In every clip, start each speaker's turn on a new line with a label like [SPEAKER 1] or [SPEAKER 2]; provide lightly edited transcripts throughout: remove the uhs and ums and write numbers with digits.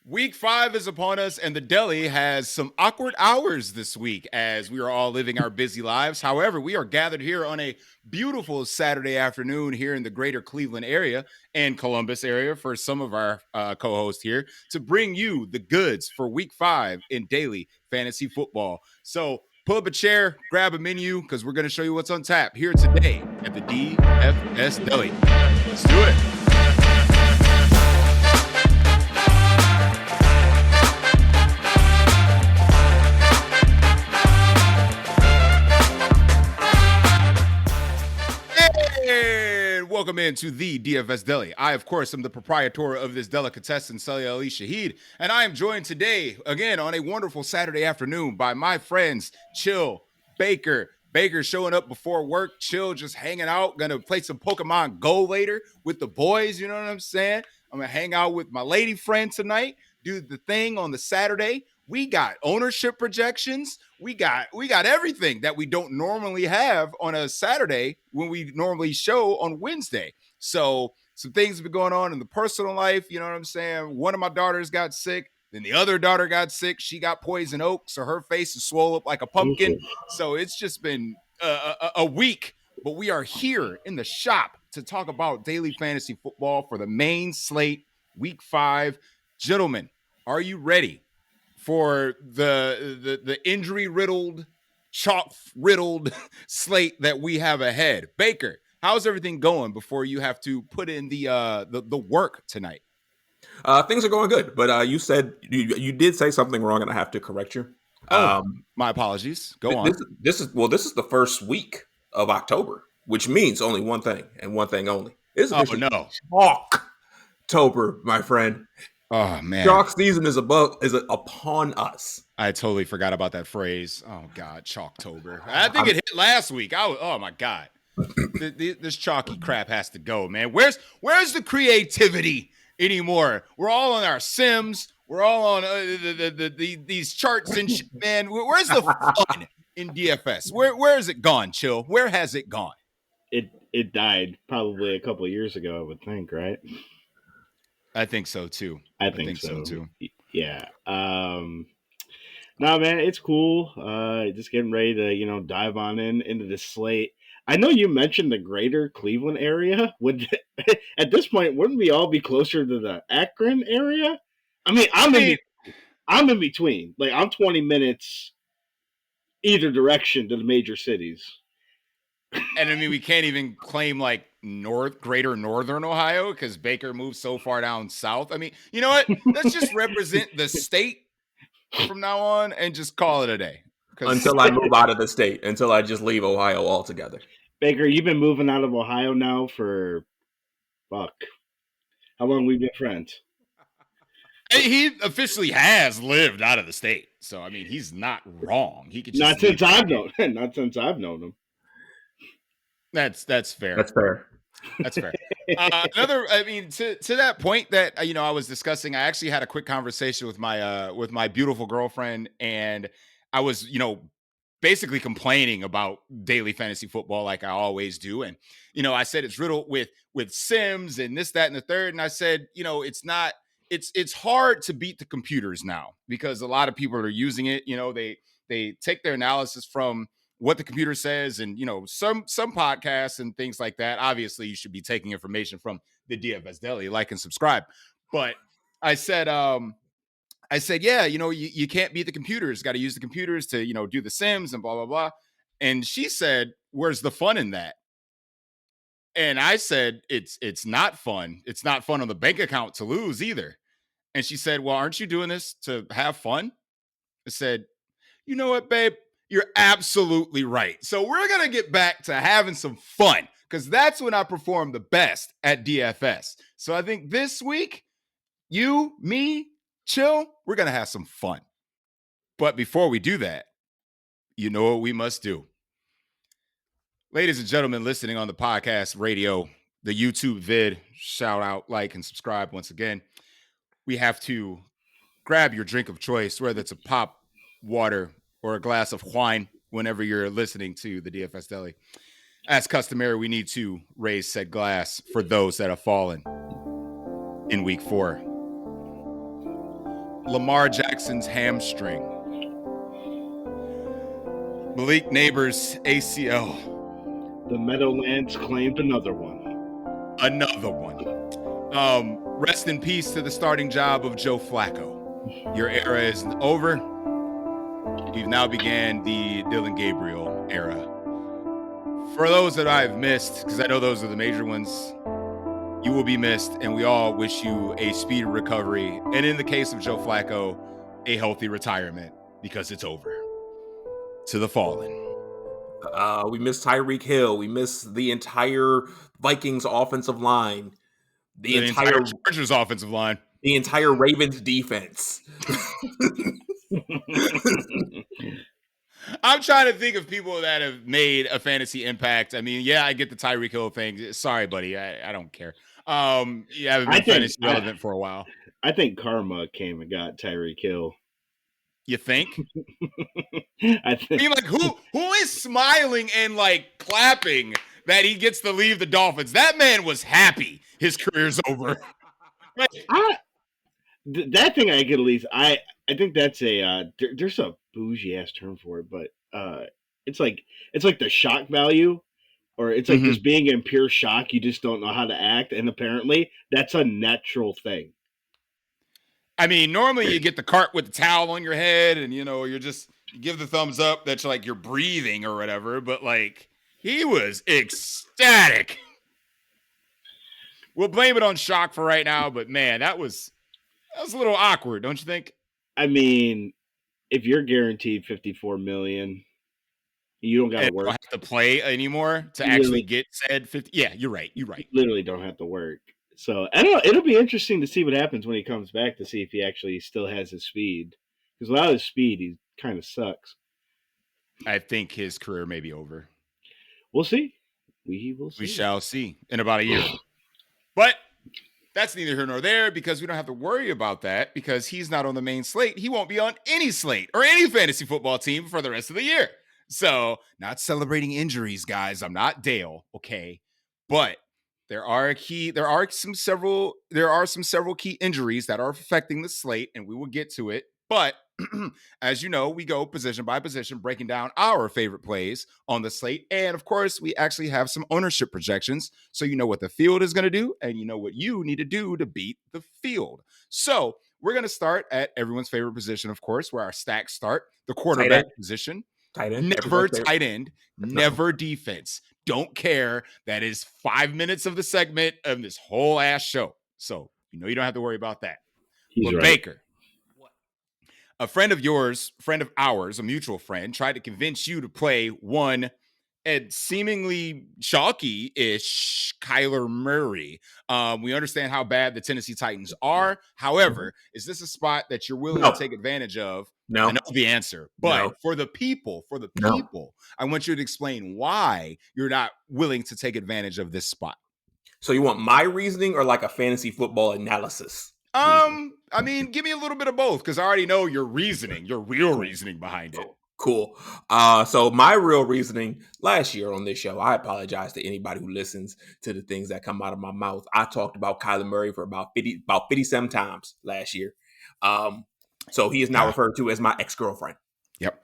[SPEAKER 1] Week 5 is upon us, and the Deli has some awkward hours this week as we are all living our busy lives. However, we are gathered here on a beautiful Saturday afternoon here in the greater Cleveland area and Columbus area for some of our co-hosts here to bring you the goods for Week 5 in daily fantasy football. So pull up a chair, grab a menu, because we're going to show you what's on tap here today at the DFS Deli. Let's do it. And welcome into the DFS Deli. I, of course, am the proprietor of this delicatessen, Salih Ali Shahid, and I am joined today, again, on a wonderful Saturday afternoon by my friends, Chill, Baker. Baker showing up before work, Chill just hanging out, gonna play some Pokemon Go later with the boys, you know what I'm saying? I'm gonna hang out with my lady friend tonight, do the thing on the Saturday. We got ownership projections. We got everything that we don't normally have on a Saturday when we normally show on Wednesday. So some things have been going on in the personal life. You know what I'm saying? One of my daughters got sick. Then the other daughter got sick. She got poison oak, so her face is swole up like a pumpkin. So it's just been a week. But we are here in the shop to talk about daily fantasy football for the main slate, Week 5. Gentlemen, are you ready for the injury-riddled, chalk-riddled slate that we have ahead? Baker, how's everything going before you have to put in the work tonight?
[SPEAKER 2] Things are going good, but you said you did say something wrong, and I have to correct you.
[SPEAKER 1] My apologies. Go on.
[SPEAKER 2] This is the first week of October, which means only one thing and one thing only. It's Chalktober, my friend.
[SPEAKER 1] Oh man,
[SPEAKER 2] chalk season is upon us.
[SPEAKER 1] I totally forgot about that phrase. Oh God, Chalktober. I think it hit last week. Oh my God, this chalky crap has to go, man. Where's the creativity anymore? We're all on our Sims. We're all on these charts and shit, man. Where's the fun in DFS? Where has it gone, Chill? Where has it gone?
[SPEAKER 3] It died probably a couple of years ago, I would think, right?
[SPEAKER 1] I think so too.
[SPEAKER 3] I think so too. Yeah. No, man, it's cool. Just getting ready to, dive on into the slate. I know you mentioned the greater Cleveland area. At this point, wouldn't we all be closer to the Akron area? I mean, I'm in between. Like, I'm 20 minutes either direction to the major cities.
[SPEAKER 1] And I mean, we can't even claim like greater northern Ohio because Baker moved so far down south. I mean, you know what? Let's just represent the state from now on and just call it a day.
[SPEAKER 2] Until I move out of the state, until I just leave Ohio altogether.
[SPEAKER 3] Baker, you've been moving out of Ohio now for how long we've been friends?
[SPEAKER 1] He officially has lived out of the state, so I mean, he's not wrong. He could just
[SPEAKER 3] not since I've known him.
[SPEAKER 1] That's fair.
[SPEAKER 2] That's fair.
[SPEAKER 1] That's fair. To that point that I was discussing, I actually had a quick conversation with my beautiful girlfriend, and I was basically complaining about daily fantasy football like I always do, and I said it's riddled with Sims and this, that, and the third, and I said it's not. It's hard to beat the computers now because a lot of people are using it. They take their analysis from what the computer says, and some podcasts and things like that. Obviously, you should be taking information from the DFS Deli, like and subscribe. But I said, yeah, you can't beat the computers. Got to use the computers to do the Sims and blah blah blah. And she said, "Where's the fun in that?" And I said, "It's not fun. It's not fun on the bank account to lose either." And she said, "Well, aren't you doing this to have fun?" I said, "You know what, babe? You're absolutely right. So we're going to get back to having some fun because that's when I perform the best at DFS. So I think this week, you, me, Chill, we're going to have some fun. But before we do that, you know what we must do. Ladies and gentlemen listening on the podcast, radio, the YouTube vid, shout out, like, and subscribe once again. We have to grab your drink of choice, whether it's a pop, water, or a glass of wine whenever you're listening to the DFS Deli. As customary, we need to raise said glass for those that have fallen in week 4. Lamar Jackson's hamstring. Malik Neighbors' ACL.
[SPEAKER 3] The Meadowlands claimed another one.
[SPEAKER 1] Another one. Rest in peace to the starting job of Joe Flacco. Your era is over. You've now began the Dylan Gabriel era. For those that I've missed, because I know those are the major ones, you will be missed, and we all wish you a speedy recovery. And in the case of Joe Flacco, a healthy retirement, because it's over. To the fallen.
[SPEAKER 2] We miss Tyreek Hill. We miss the entire Vikings offensive line. The entire
[SPEAKER 1] Chargers offensive line.
[SPEAKER 2] The entire Ravens defense.
[SPEAKER 1] I'm trying to think of people that have made a fantasy impact. I mean, yeah, I get the Tyreek Hill thing. Sorry, buddy. I don't care. You haven't been fantasy relevant for a while.
[SPEAKER 3] I think karma came and got Tyreek Hill.
[SPEAKER 1] You think? I mean, like, who is smiling and like clapping that he gets to leave the Dolphins? That man was happy his career's over.
[SPEAKER 3] Like, that thing I could at least I think that's a there's a bougie ass term for it, but it's like the shock value, or it's like just being in pure shock. You just don't know how to act, and apparently that's a natural thing.
[SPEAKER 1] I mean, normally you get the cart with the towel on your head, and you give the thumbs up that you're breathing or whatever. But like, he was ecstatic. We'll blame it on shock for right now, but man, that was a little awkward, don't you think?
[SPEAKER 3] I mean, if you're guaranteed $54 million, you don't got to work.
[SPEAKER 1] Don't have to play anymore to actually get said 50. Yeah, you're right. You're right.
[SPEAKER 3] You literally don't have to work. So I don't know. It'll be interesting to see what happens when he comes back, to see if he actually still has his speed. Because without his speed, he kind of sucks.
[SPEAKER 1] I think his career may be over.
[SPEAKER 3] We'll see. We will see.
[SPEAKER 1] We shall see in about a year. But that's neither here nor there, because we don't have to worry about that, because he's not on the main slate. He won't be on any slate or any fantasy football team for the rest of the year. So, not celebrating injuries, guys. I'm not Dale, okay? But there are some several key injuries that are affecting the slate, and we will get to it. But as you know, we go position by position, breaking down our favorite plays on the slate. And of course, we actually have some ownership projections, so you know what the field is going to do, and you know what you need to do to beat the field. So we're going to start at everyone's favorite position, of course, where our stacks start, the quarterback position.
[SPEAKER 2] Tight end.
[SPEAKER 1] Never tight end, never defense. Don't care. That is 5 minutes of the segment of this whole ass show. So, you don't have to worry about that.
[SPEAKER 3] He's right.
[SPEAKER 1] Baker, a friend of ours, a mutual friend, tried to convince you to play one and seemingly chalky-ish Kyler Murray. We understand how bad the Tennessee Titans are. However, is this a spot that you're willing to take advantage of?
[SPEAKER 2] No.
[SPEAKER 1] I know the answer, but for the people, I want you to explain why you're not willing to take advantage of this spot.
[SPEAKER 2] So you want my reasoning or like a fantasy football analysis?
[SPEAKER 1] I mean, give me a little bit of both, because I already know your reasoning, your real reasoning behind it.
[SPEAKER 2] Cool. So my real reasoning last year on this show, I apologize to anybody who listens to the things that come out of my mouth. I talked about Kyler Murray for about 57 times last year. So he is now referred to as my ex-girlfriend.
[SPEAKER 1] Yep.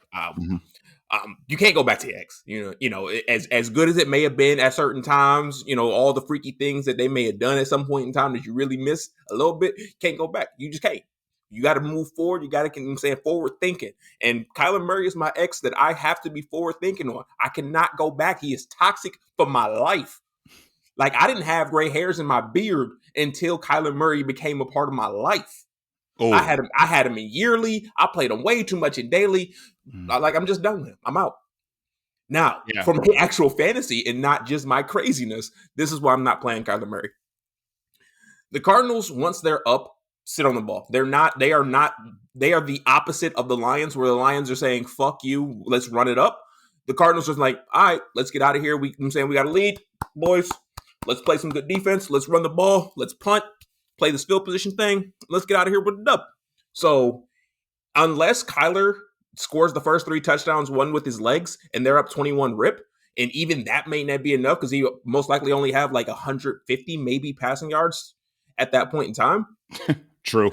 [SPEAKER 2] You can't go back to your ex. As good as it may have been at certain times, all the freaky things that they may have done at some point in time that you really miss a little bit, you can't go back. You just can't. You got to move forward. You got to, forward thinking. And Kyler Murray is my ex that I have to be forward thinking on. I cannot go back. He is toxic for my life. Like, I didn't have gray hairs in my beard until Kyler Murray became a part of my life. Oh. I had him in yearly. I played him way too much in daily. I'm just done with him. I'm out. Now, from the actual fantasy and not just my craziness, this is why I'm not playing Kyler Murray. The Cardinals, once they're up, sit on the ball. They are the opposite of the Lions, where the Lions are saying, fuck you, let's run it up. The Cardinals are like, all right, let's get out of here. We got a lead, boys. Let's play some good defense. Let's run the ball. Let's punt. Play this field position thing. Let's get out of here with a dub. So unless Kyler scores the first 3 touchdowns, one with his legs, and they're up 21 rip, and even that may not be enough because he most likely only have like 150 maybe passing yards at that point in time.
[SPEAKER 1] True.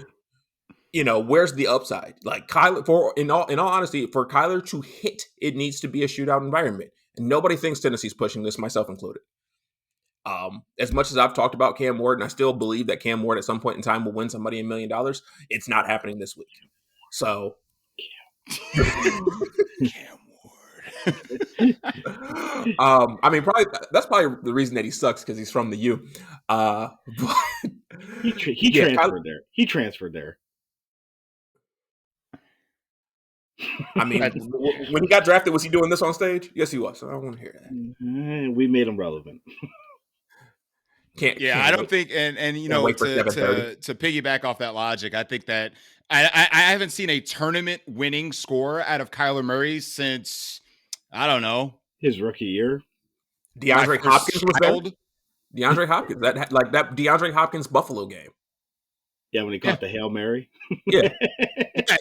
[SPEAKER 2] where's the upside? Like Kyler, in all honesty, for Kyler to hit, it needs to be a shootout environment. And nobody thinks Tennessee's pushing this, myself included. As much as I've talked about Cam Ward, and I still believe that Cam Ward at some point in time will win somebody $1 million, it's not happening this week. So,
[SPEAKER 1] Cam Ward.
[SPEAKER 2] I mean, that's probably the reason that he sucks, because he's from the U. But
[SPEAKER 3] he transferred there. He transferred there.
[SPEAKER 2] I mean, when he got drafted, was he doing this on stage? Yes, he was. So I don't want to hear that.
[SPEAKER 3] We made him relevant.
[SPEAKER 1] I don't think, and to piggyback off that logic, I think that I haven't seen a tournament winning score out of Kyler Murray since, I don't know,
[SPEAKER 3] his rookie year.
[SPEAKER 2] DeAndre Hopkins was there. DeAndre Hopkins, that DeAndre Hopkins Buffalo game.
[SPEAKER 3] Yeah, when he caught the Hail Mary.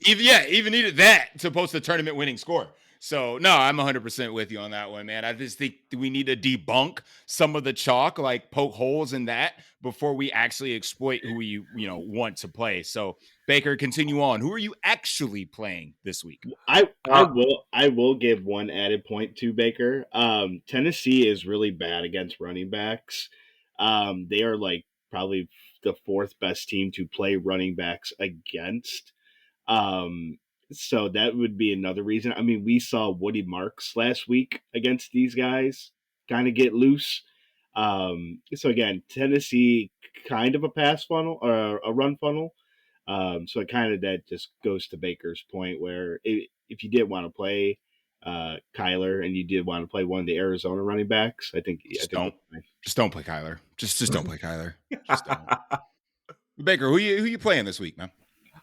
[SPEAKER 1] Even needed that to post a tournament winning score. So, no, I'm 100% with you on that one, man. I just think we need to debunk some of the chalk, like poke holes in that before we actually exploit who we, want to play. So, Baker, continue on. Who are you actually playing this week?
[SPEAKER 3] I will give one added point to Baker. Tennessee is really bad against running backs. They are like probably the fourth best team to play running backs against. So that would be another reason. I mean, we saw Woody Marks last week against these guys kind of get loose. So again, Tennessee kind of a pass funnel or a run funnel. So it kind of that just goes to Baker's point where if you did want to play Kyler and you did want to play one of the Arizona running backs, I think
[SPEAKER 1] just don't play Kyler. Just don't play Kyler. Just don't. Baker, who you playing this week, man?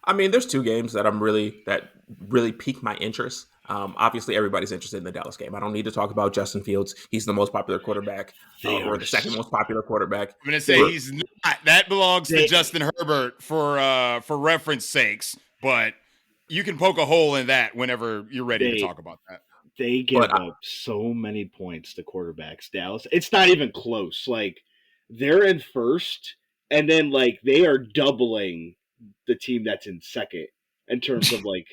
[SPEAKER 2] I mean, there's two games that really pique my interest. Obviously, everybody's interested in the Dallas game. I don't need to talk about Justin Fields. He's the most popular quarterback, or the second most popular quarterback.
[SPEAKER 1] I'm going to say he's not. That belongs to Justin Herbert for reference sakes. But you can poke a hole in that whenever you're ready to talk about that.
[SPEAKER 3] They give up so many points to quarterbacks, Dallas. It's not even close. Like, they're in first, and then, like, they are doubling the team that's in second in terms of, like,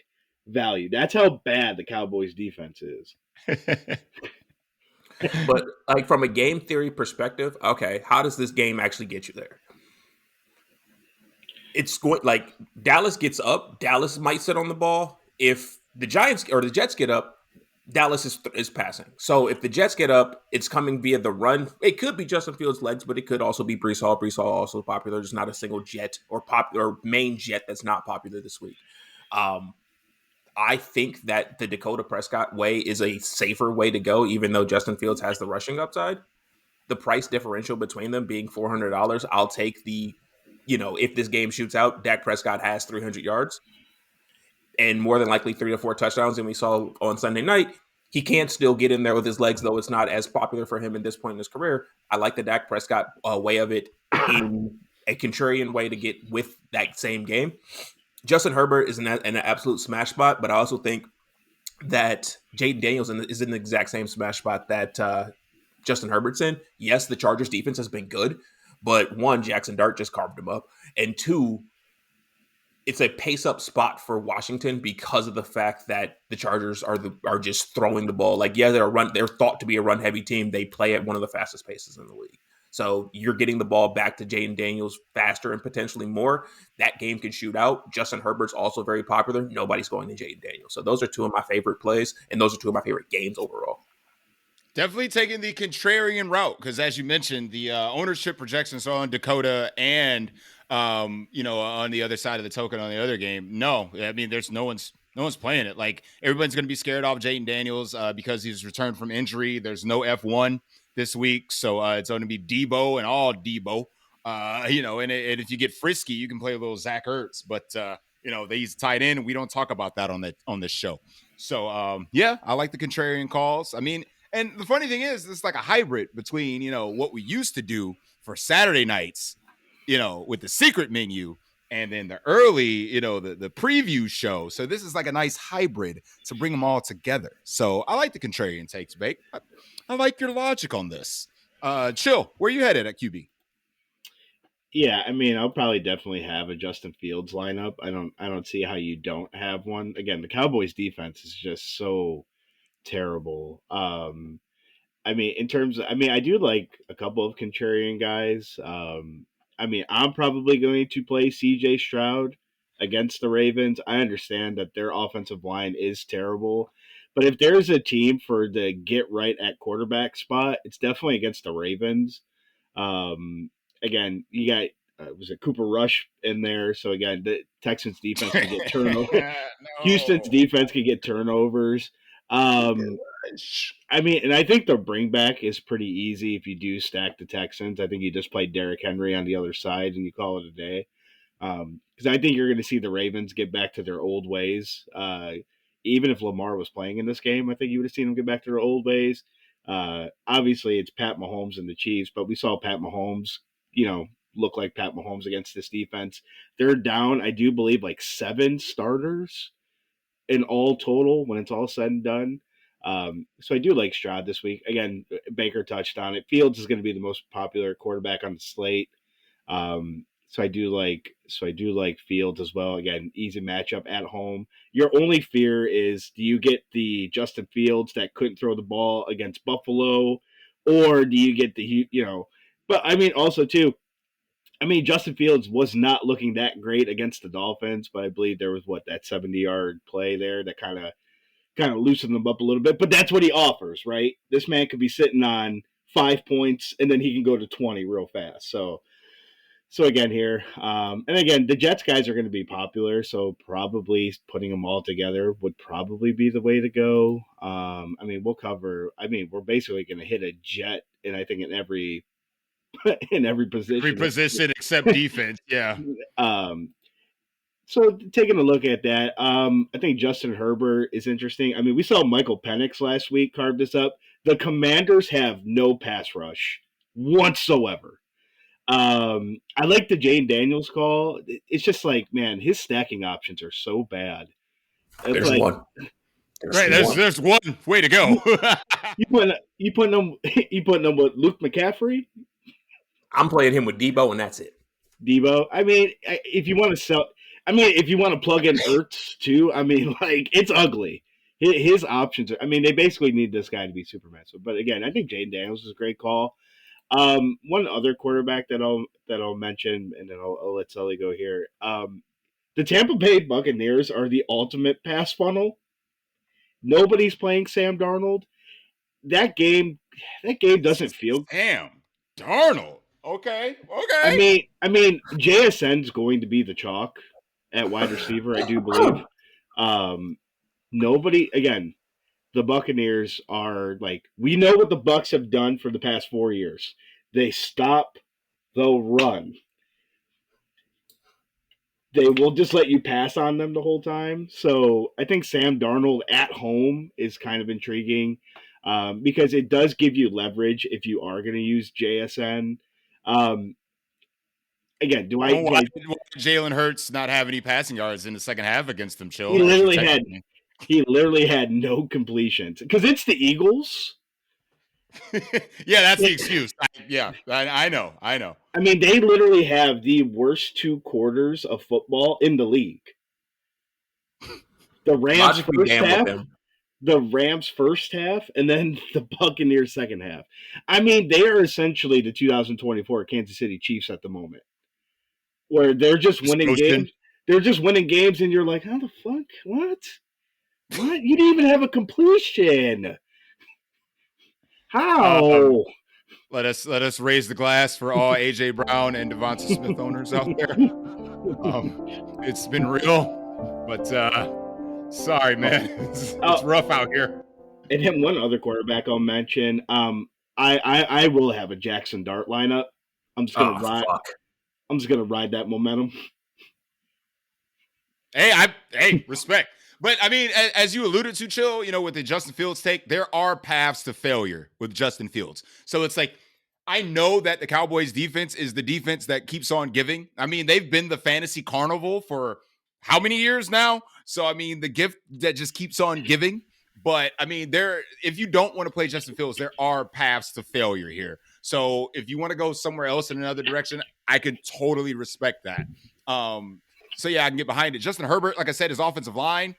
[SPEAKER 3] value. That's how bad the Cowboys defense is.
[SPEAKER 2] But, like, from a game theory perspective, okay, how does this game actually get you there? It's going, like, Dallas gets up, Dallas might sit on the ball. If the Giants or the Jets get up, Dallas is passing. So if the Jets get up, it's coming via the run. It could be Justin Fields' legs, but it could also be Breece Hall. Breece Hall also popular. There's not a single jet or main jet that's not popular this week. I think that the Dakota Prescott way is a safer way to go, even though Justin Fields has the rushing upside. The price differential between them being $400, I'll take if this game shoots out, Dak Prescott has 300 yards. And more than likely 3 to 4 touchdowns than we saw on Sunday night. He can still get in there with his legs, though it's not as popular for him at this point in his career. I like the Dak Prescott way of it in a contrarian way to get with that same game. Justin Herbert is in an absolute smash spot, but I also think that Jaden Daniels is in the exact same smash spot that Justin Herbert's in. Yes, the Chargers defense has been good, but one, Jackson Dart just carved him up, and two, it's a pace-up spot for Washington because of the fact that the Chargers are just throwing the ball. Like, yeah, they're thought to be a run-heavy team. They play at one of the fastest paces in the league. So you're getting the ball back to Jaden Daniels faster and potentially more. That game can shoot out. Justin Herbert's also very popular. Nobody's going to Jaden Daniels. So those are two of my favorite plays, and those are two of my favorite games overall.
[SPEAKER 1] Definitely taking the contrarian route because, as you mentioned, the ownership projections on Dakota and on the other side of the token on the other game. No, I mean, there's no one's playing it. Like, everyone's going to be scared off Jaden Daniels because he's returned from injury. There's no F1 this week, so it's going to be Debo and all Debo. And if you get frisky, you can play a little Zach Ertz, but he's tight end, and we don't talk about that on this show. So I like the contrarian calls. I mean, and the funny thing is, it's like a hybrid between what we used to do for Saturday nights, with the secret menu, and then the early, the preview show. So this is like a nice hybrid to bring them all together. So I like the contrarian takes, Bake. I like your logic on this. Chill, where you headed at QB?
[SPEAKER 3] Yeah, I mean, I'll probably definitely have a Justin Fields lineup. I don't see how you don't have one. Again, the Cowboys defense is just so terrible. I mean, I do like a couple of contrarian guys. I mean, I'm probably going to play CJ Stroud against the Ravens. I understand that their offensive line is terrible, but if there's a team for the get right at quarterback spot, it's definitely against the Ravens. Again, you got was it Cooper Rush in there? So again, the Texans defense could get turnover. Houston's
[SPEAKER 1] No.
[SPEAKER 3] defense could get turnovers. Um, I mean, and I think the bring back is pretty easy if you do stack the Texans. I think you just play Derrick Henry on the other side and you call it a day. Because I think you're going to see the Ravens get back to their old ways. Even if Lamar was playing in this game, I think you would have seen them get back to their old ways. Obviously, it's Pat Mahomes and the Chiefs, but we saw Pat Mahomes, look like Pat Mahomes against this defense. They're down, I do believe, like 7 starters in all total when it's all said and done. So I do like Stroud this week. Again, Baker touched on it. Fields is going to be the most popular quarterback on the slate. So I do like Fields as well. Again, easy matchup at home. Your only fear is, do you get the Justin Fields that couldn't throw the ball against Buffalo, or do you get But I mean, also too, Justin Fields was not looking that great against the Dolphins, but I believe there was that 70-yard play there that kind of loosened them up a little bit. But that's what he offers, right? This man could be sitting on 5 points and then he can go to 20 real fast. So again here, and again, the Jets guys are going to be popular, so probably putting them all together would probably be the way to go. We'll cover. We're basically going to hit a jet, and I think in every in every
[SPEAKER 1] Every
[SPEAKER 3] position.
[SPEAKER 1] position except defense. Yeah.
[SPEAKER 3] So taking a look at that, I think Justin Herbert is interesting. I mean, we saw Michael Penix last week carve this up. The Commanders have no pass rush whatsoever. I like the Jane Daniels call. It's just like, man, his stacking options are so bad. It's
[SPEAKER 2] There's
[SPEAKER 3] like,
[SPEAKER 2] one.
[SPEAKER 1] Right. There's one way to go.
[SPEAKER 3] you put them with Luke McCaffrey,
[SPEAKER 2] I'm playing him with Debo, and that's it.
[SPEAKER 3] Debo. If you want to sell, if you want to plug in Ertz too, it's ugly. His options are. They basically need this guy to be super massive. But again, I think Jane Daniels is a great call. One other quarterback that I'll mention, and then I'll let Sully go here. The Tampa Bay Buccaneers are the ultimate pass funnel. Nobody's playing Sam Darnold. That game doesn't feel.
[SPEAKER 1] Damn, Darnold. Okay.
[SPEAKER 3] JSN's going to be the chalk at wide receiver, I do believe. Nobody again. The Buccaneers are we know what the Bucs have done for the past 4 years. They stop the run. They will just let you pass on them the whole time. So I think Sam Darnold at home is kind of intriguing because it does give you leverage if you are going to use JSN. Again,
[SPEAKER 1] Why did Jalen Hurts not have any passing yards in the second half against them? Chill.
[SPEAKER 3] He literally had no completions because it's the Eagles.
[SPEAKER 1] Yeah, that's the excuse. I know.
[SPEAKER 3] They literally have the worst 2 quarters of football in the league. The Rams first half, and then the Buccaneers second half. They are essentially the 2024 Kansas City Chiefs at the moment, where they're just winning games. They're just winning games, and you're like, how the fuck? What? You didn't even have a completion. How?
[SPEAKER 1] Let us raise the glass for all AJ Brown and Devonta Smith owners out there. It's been real, but sorry, man. It's rough out here.
[SPEAKER 3] And then one other quarterback I'll mention. I will have a Jackson Dart lineup. I'm just gonna ride that momentum.
[SPEAKER 1] Hey, respect. But as you alluded to, Chill, with the Justin Fields take, there are paths to failure with Justin Fields. So it's like, I know that the Cowboys defense is the defense that keeps on giving. They've been the fantasy carnival for how many years now? So, the gift that just keeps on giving. But, if you don't want to play Justin Fields, there are paths to failure here. So if you want to go somewhere else in another direction, I could totally respect that. So yeah, I can get behind it. Justin Herbert, like I said, his offensive line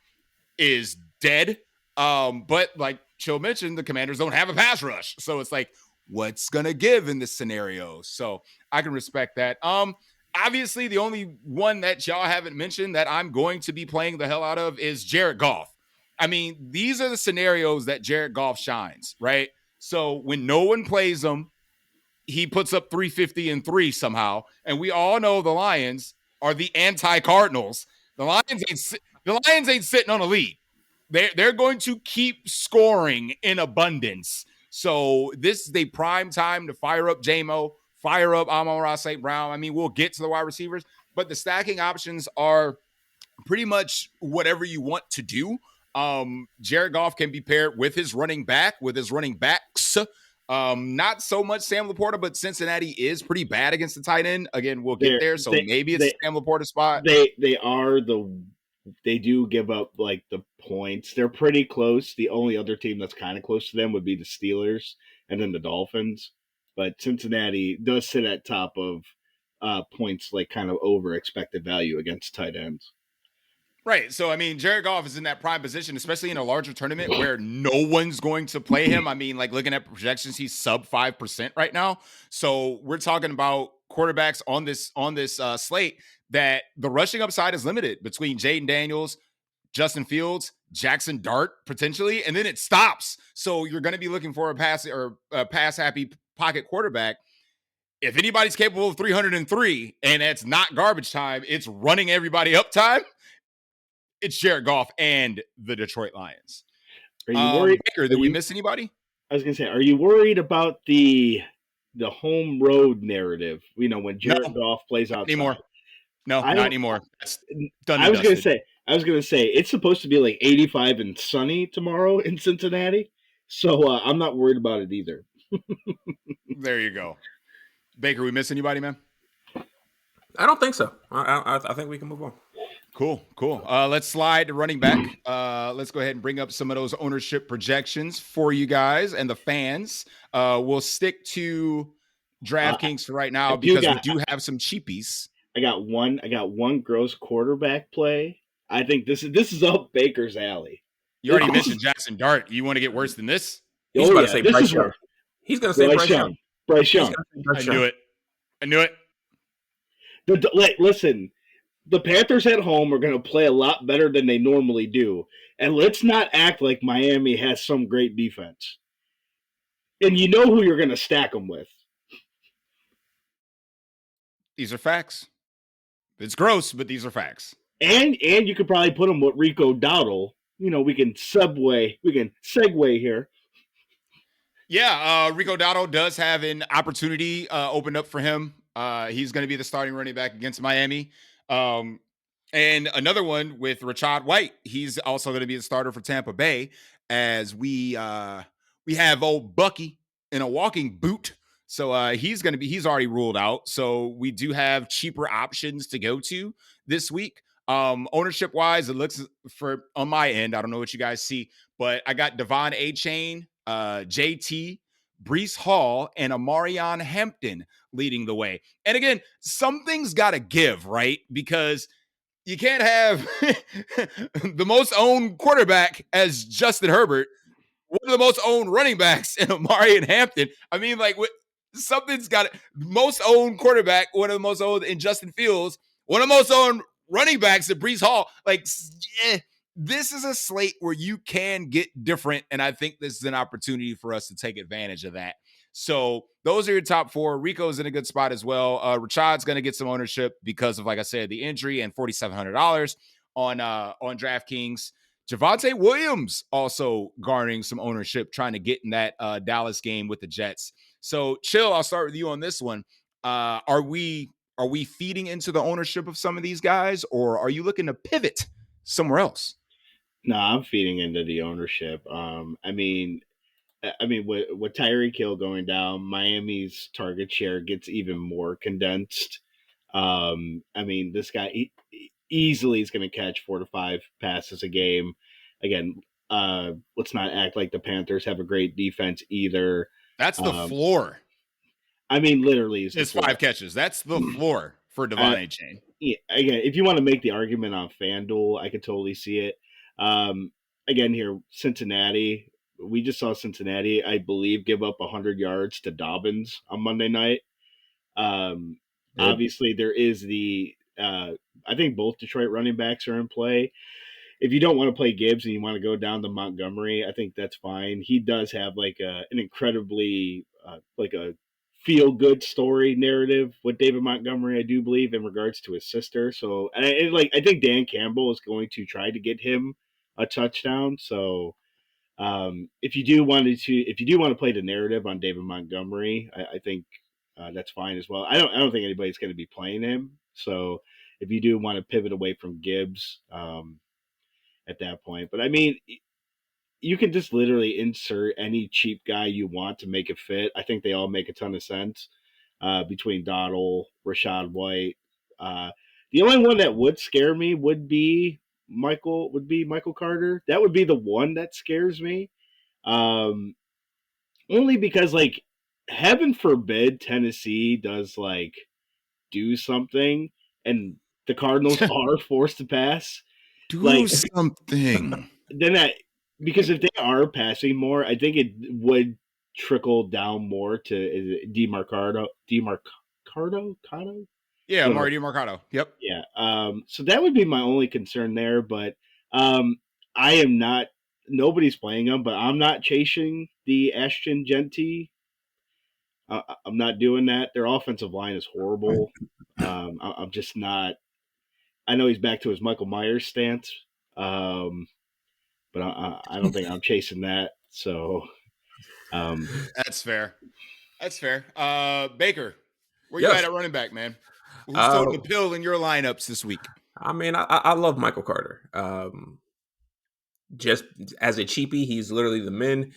[SPEAKER 1] is dead. But like Chill mentioned, the Commanders don't have a pass rush. So it's like, what's gonna give in this scenario? So I can respect that. Obviously, the only one that y'all haven't mentioned that I'm going to be playing the hell out of is Jared Goff. I mean, these are the scenarios that Jared Goff shines, right? So when no one plays him, he puts up 350 and 3 somehow. And we all know the Lions are the anti-Cardinals. The Lions ain't sitting on a lead. They're going to keep scoring in abundance. So this is the prime time to fire up JMO, fire up Amon-Ra St. Brown. I mean, we'll get to the wide receivers, but the stacking options are pretty much whatever you want to do. Jared Goff can be paired with his running backs. Not so much Sam Laporta, but Cincinnati is pretty bad against the tight end. Again, we'll get there. So maybe it's Sam Laporta spot.
[SPEAKER 3] They do give up like the points. They're pretty close. The only other team that's kind of close to them would be the Steelers and then the Dolphins. But Cincinnati does sit at top of points, like kind of over expected value against tight ends.
[SPEAKER 1] Right. So, I mean, Jared Goff is in that prime position, especially in a larger tournament where no one's going to play him. I mean, like looking at projections, he's sub 5% right now. So we're talking about quarterbacks on this slate that the rushing upside is limited between Jaden Daniels, Justin Fields, Jackson Dart potentially, and then it stops. So you're going to be looking for a pass happy pocket quarterback. If anybody's capable of 303 and it's not garbage time, it's running everybody up time. It's Jared Goff and the Detroit Lions.
[SPEAKER 3] Are you worried?
[SPEAKER 1] Baker, did we miss anybody?
[SPEAKER 3] I was going to say, are you worried about the home road narrative? You know, when Jared Goff plays outside.
[SPEAKER 1] Anymore. No, not anymore. That's done.
[SPEAKER 3] I was going to say, it's supposed to be like 85 and sunny tomorrow in Cincinnati. So I'm not worried about it either.
[SPEAKER 1] There you go. Baker, we miss anybody, man?
[SPEAKER 2] I don't think so. I think we can move on.
[SPEAKER 1] Cool. Let's slide to running back. Let's go ahead and bring up some of those ownership projections for you guys and the fans. We'll stick to DraftKings for right now because we do have some cheapies.
[SPEAKER 3] I got one gross quarterback play. I think this is up Baker's alley.
[SPEAKER 1] You already mentioned Jackson Dart. You want to get worse than this?
[SPEAKER 2] He's about to say Bryce Young. He's going to say Bryce Young.
[SPEAKER 3] Bryce Young.
[SPEAKER 1] I knew it.
[SPEAKER 3] Listen. The Panthers at home are going to play a lot better than they normally do. And let's not act like Miami has some great defense. And you know who you're going to stack them with.
[SPEAKER 1] These are facts. It's gross, but these are facts.
[SPEAKER 3] And you could probably put them with Rico Dowdle. You know, we can segue here.
[SPEAKER 1] Yeah, Rico Dowdle does have an opportunity opened up for him. He's going to be the starting running back against Miami. And another one with Rachaad White. He's also going to be the starter for Tampa Bay as we have old Bucky in a walking boot. So he's already ruled out. So we do have cheaper options to go to this week. Ownership wise, it looks for on my end. I don't know what you guys see, but I got Devon A-Chain, JT, Breece Hall, and Amarion Hampton leading the way. And again, something's got to give, right? Because you can't have the most owned quarterback as Justin Herbert, one of the most owned running backs in Amarion Hampton. I mean, like, something's got it. Most owned quarterback, one of the most owned in Justin Fields, one of the most owned running backs at Breece Hall. Like, yeah. This is a slate where you can get different, and I think this is an opportunity for us to take advantage of that. So those are your top four. Rico's in a good spot as well. Rachaad's going to get some ownership because of, like I said, the injury and $4,700 on DraftKings. Javonte Williams also garnering some ownership, trying to get in that Dallas game with the Jets. So, Chill, I'll start with you on this one. Are we feeding into the ownership of some of these guys, or are you looking to pivot somewhere else?
[SPEAKER 3] No, I'm feeding into the ownership. I mean, with Tyreek Hill going down, Miami's target share gets even more condensed. I mean, this guy easily is going to catch 4 to 5 passes a game. Again, let's not act like the Panthers have a great defense either.
[SPEAKER 1] That's the floor.
[SPEAKER 3] I mean, literally is the
[SPEAKER 1] It's
[SPEAKER 3] floor.
[SPEAKER 1] 5 catches. That's the floor for Devon A-Chain.
[SPEAKER 3] Yeah, again, if you want to make the argument on FanDuel, I could totally see it. Again, here, Cincinnati. We just saw Cincinnati, I believe, give up 100 yards to Dobbins on Monday night. Um, Obviously, there is I think both Detroit running backs are in play. If you don't want to play Gibbs and you want to go down to Montgomery, I think that's fine. He does have like an incredibly like a feel good story narrative with David Montgomery, I do believe, in regards to his sister. So, I think Dan Campbell is going to try to get him a touchdown. So, if you do want to play the narrative on David Montgomery, I think that's fine as well. I don't think anybody's going to be playing him. So, if you do want to pivot away from Gibbs, at that point. But I mean, you can just literally insert any cheap guy you want to make it fit. I think they all make a ton of sense between Dottle, Rashad White. The only one that would scare me would be Michael Carter. That would be the one that scares me. Um, Only because like heaven forbid Tennessee does like do something and the Cardinals are forced to pass.
[SPEAKER 1] Do
[SPEAKER 3] Like
[SPEAKER 1] something.
[SPEAKER 3] then that because if they are passing more, I think it would trickle down more to Demarcado,
[SPEAKER 1] Yeah,
[SPEAKER 3] whatever.
[SPEAKER 1] Mario Mercado. Yep.
[SPEAKER 3] Yeah. So that would be my only concern there, but I am not. Nobody's playing them, but I'm not chasing the Ashton Genty. I'm not doing that. Their offensive line is horrible. I'm just not. I know he's back to his Michael Myers stance. Um, but I don't think I'm chasing that. So,
[SPEAKER 1] That's fair. That's fair. Baker, where you
[SPEAKER 2] Yes.
[SPEAKER 1] at running back, man? Who's
[SPEAKER 2] Uh,
[SPEAKER 1] toting the pill in your lineups this week?
[SPEAKER 2] I mean, I love Michael Carter. Just as a cheapie, he's literally the min.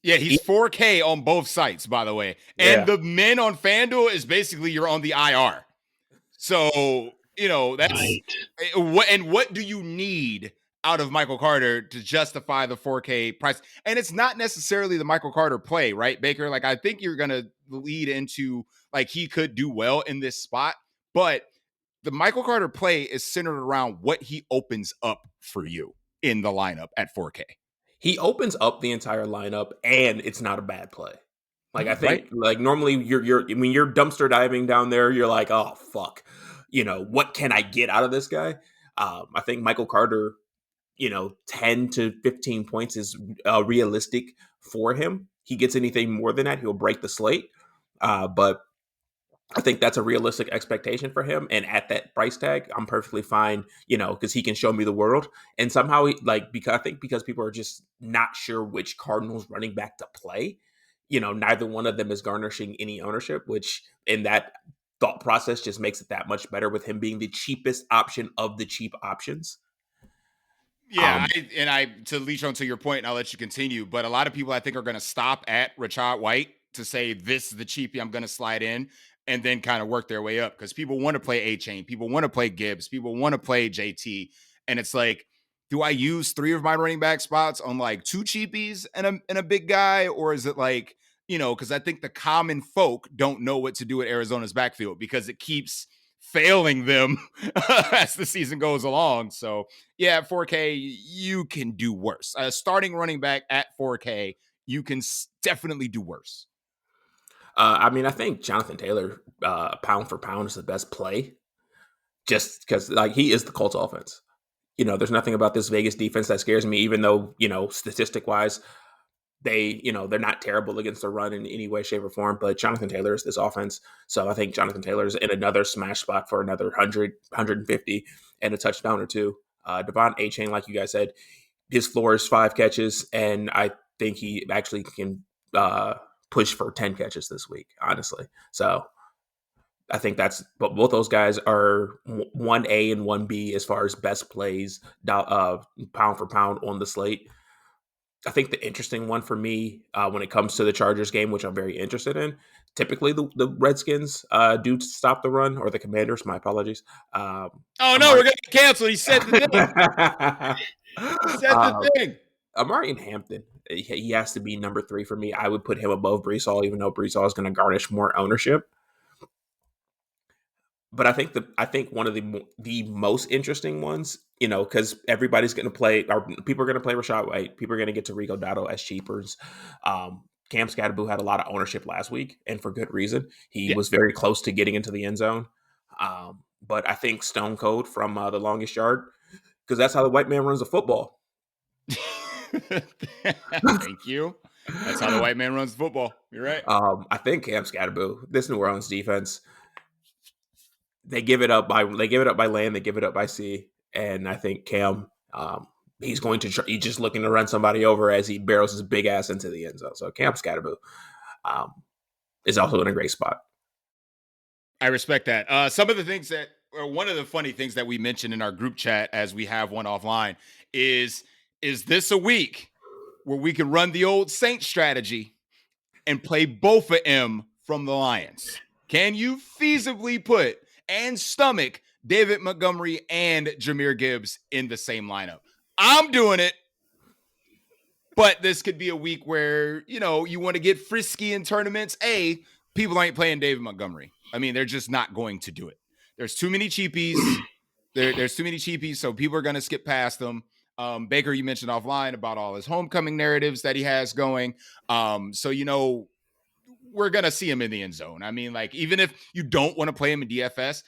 [SPEAKER 1] Yeah, he's 4K on both sites, by the way. And the min on FanDuel is basically you're on the IR. So, that's
[SPEAKER 3] right.
[SPEAKER 1] what do you need out of Michael Carter to justify the 4K price? And it's not necessarily the Michael Carter play, right, Baker? Like, I think you're going to lead into, like, he could do well in this spot, but the Michael Carter play is centered around what he opens up for you in the lineup at 4K.
[SPEAKER 2] He opens up the entire lineup, and it's not a bad play. Like I think,
[SPEAKER 1] Right.
[SPEAKER 2] like normally you're when you're dumpster diving down there, you're like, oh fuck, what can I get out of this guy? I think Michael Carter, 10 to 15 points is realistic for him. He gets anything more than that, he'll break the slate. But I think that's a realistic expectation for him. And at that price tag, I'm perfectly fine, because he can show me the world. And somehow, because people are just not sure which Cardinals running back to play, neither one of them is garnishing any ownership, which in that thought process just makes it that much better with him being the cheapest option of the cheap options.
[SPEAKER 1] Yeah, to leech on to your point, and I'll let you continue, but a lot of people I think are going to stop at Rashad White to say this is the cheapie I'm going to slide in, and then kind of work their way up because people want to play A-Chain, people want to play Gibbs, people want to play JT, and it's like, do I use 3 of my running back spots on like 2 cheapies and a big guy, or is it like, because I think the common folk don't know what to do at Arizona's backfield because it keeps failing them as the season goes along. So yeah, at 4K, you can do worse. Starting running back at 4K, you can definitely do worse.
[SPEAKER 2] I mean, I think Jonathan Taylor, pound for pound, is the best play, just because like he is the Colts offense. There's nothing about this Vegas defense that scares me, even though statistic wise, they're not terrible against the run in any way, shape, or form. But Jonathan Taylor is this offense, so I think Jonathan Taylor is in another smash spot for another 100, 150, and a touchdown or two. Devon A-Chain, like you guys said, his floor is 5 catches, and I think he actually can push for 10 catches this week, honestly. So I think but both those guys are 1A and 1B as far as best plays, pound for pound on the slate. I think the interesting one for me when it comes to the Chargers game, which I'm very interested in, typically the Redskins do stop the run, or the Commanders, my apologies.
[SPEAKER 1] Oh, no, we're going to cancel. He said the thing. He said the thing.
[SPEAKER 2] Amari and Hampton He has to be number 3 for me. I would put him above Brees Hall, even though Brees Hall is going to garnish more ownership. But I think one of the most interesting ones, because everybody's going to play, or people are going to play Rashad White. People are going to get to Rico Dotto as cheapers. Cam Scatterboo had a lot of ownership last week, and for good reason. He
[SPEAKER 1] Yeah.
[SPEAKER 2] was very close to getting into the end zone. But I think Stone Cold from The Longest Yard, because that's how the white man runs the football.
[SPEAKER 1] Thank you. That's how the white man runs football. You're right.
[SPEAKER 2] I think Cam Scatterboo, this New Orleans defense, they give it up by land, they give it up by sea, and I think Cam, he's going to he's just looking to run somebody over as he barrels his big ass into the end zone. So Cam Scatterboo is also in a great spot.
[SPEAKER 1] I respect that. Some of the things that, or one of the funny things that we mentioned in our group chat as we have one offline is this a week where we can run the old Saint strategy and play both of them from the Lions? Can you feasibly put and stomach David Montgomery and Jahmyr Gibbs in the same lineup? I'm doing it, but this could be a week where, you want to get frisky in tournaments. People ain't playing David Montgomery. I mean, they're just not going to do it. There's too many cheapies. There's too many cheapies, so people are going to skip past them. Baker, you mentioned offline about all his homecoming narratives that he has going. So, we're going to see him in the end zone. I mean, like, even if you don't want to play him in DFS,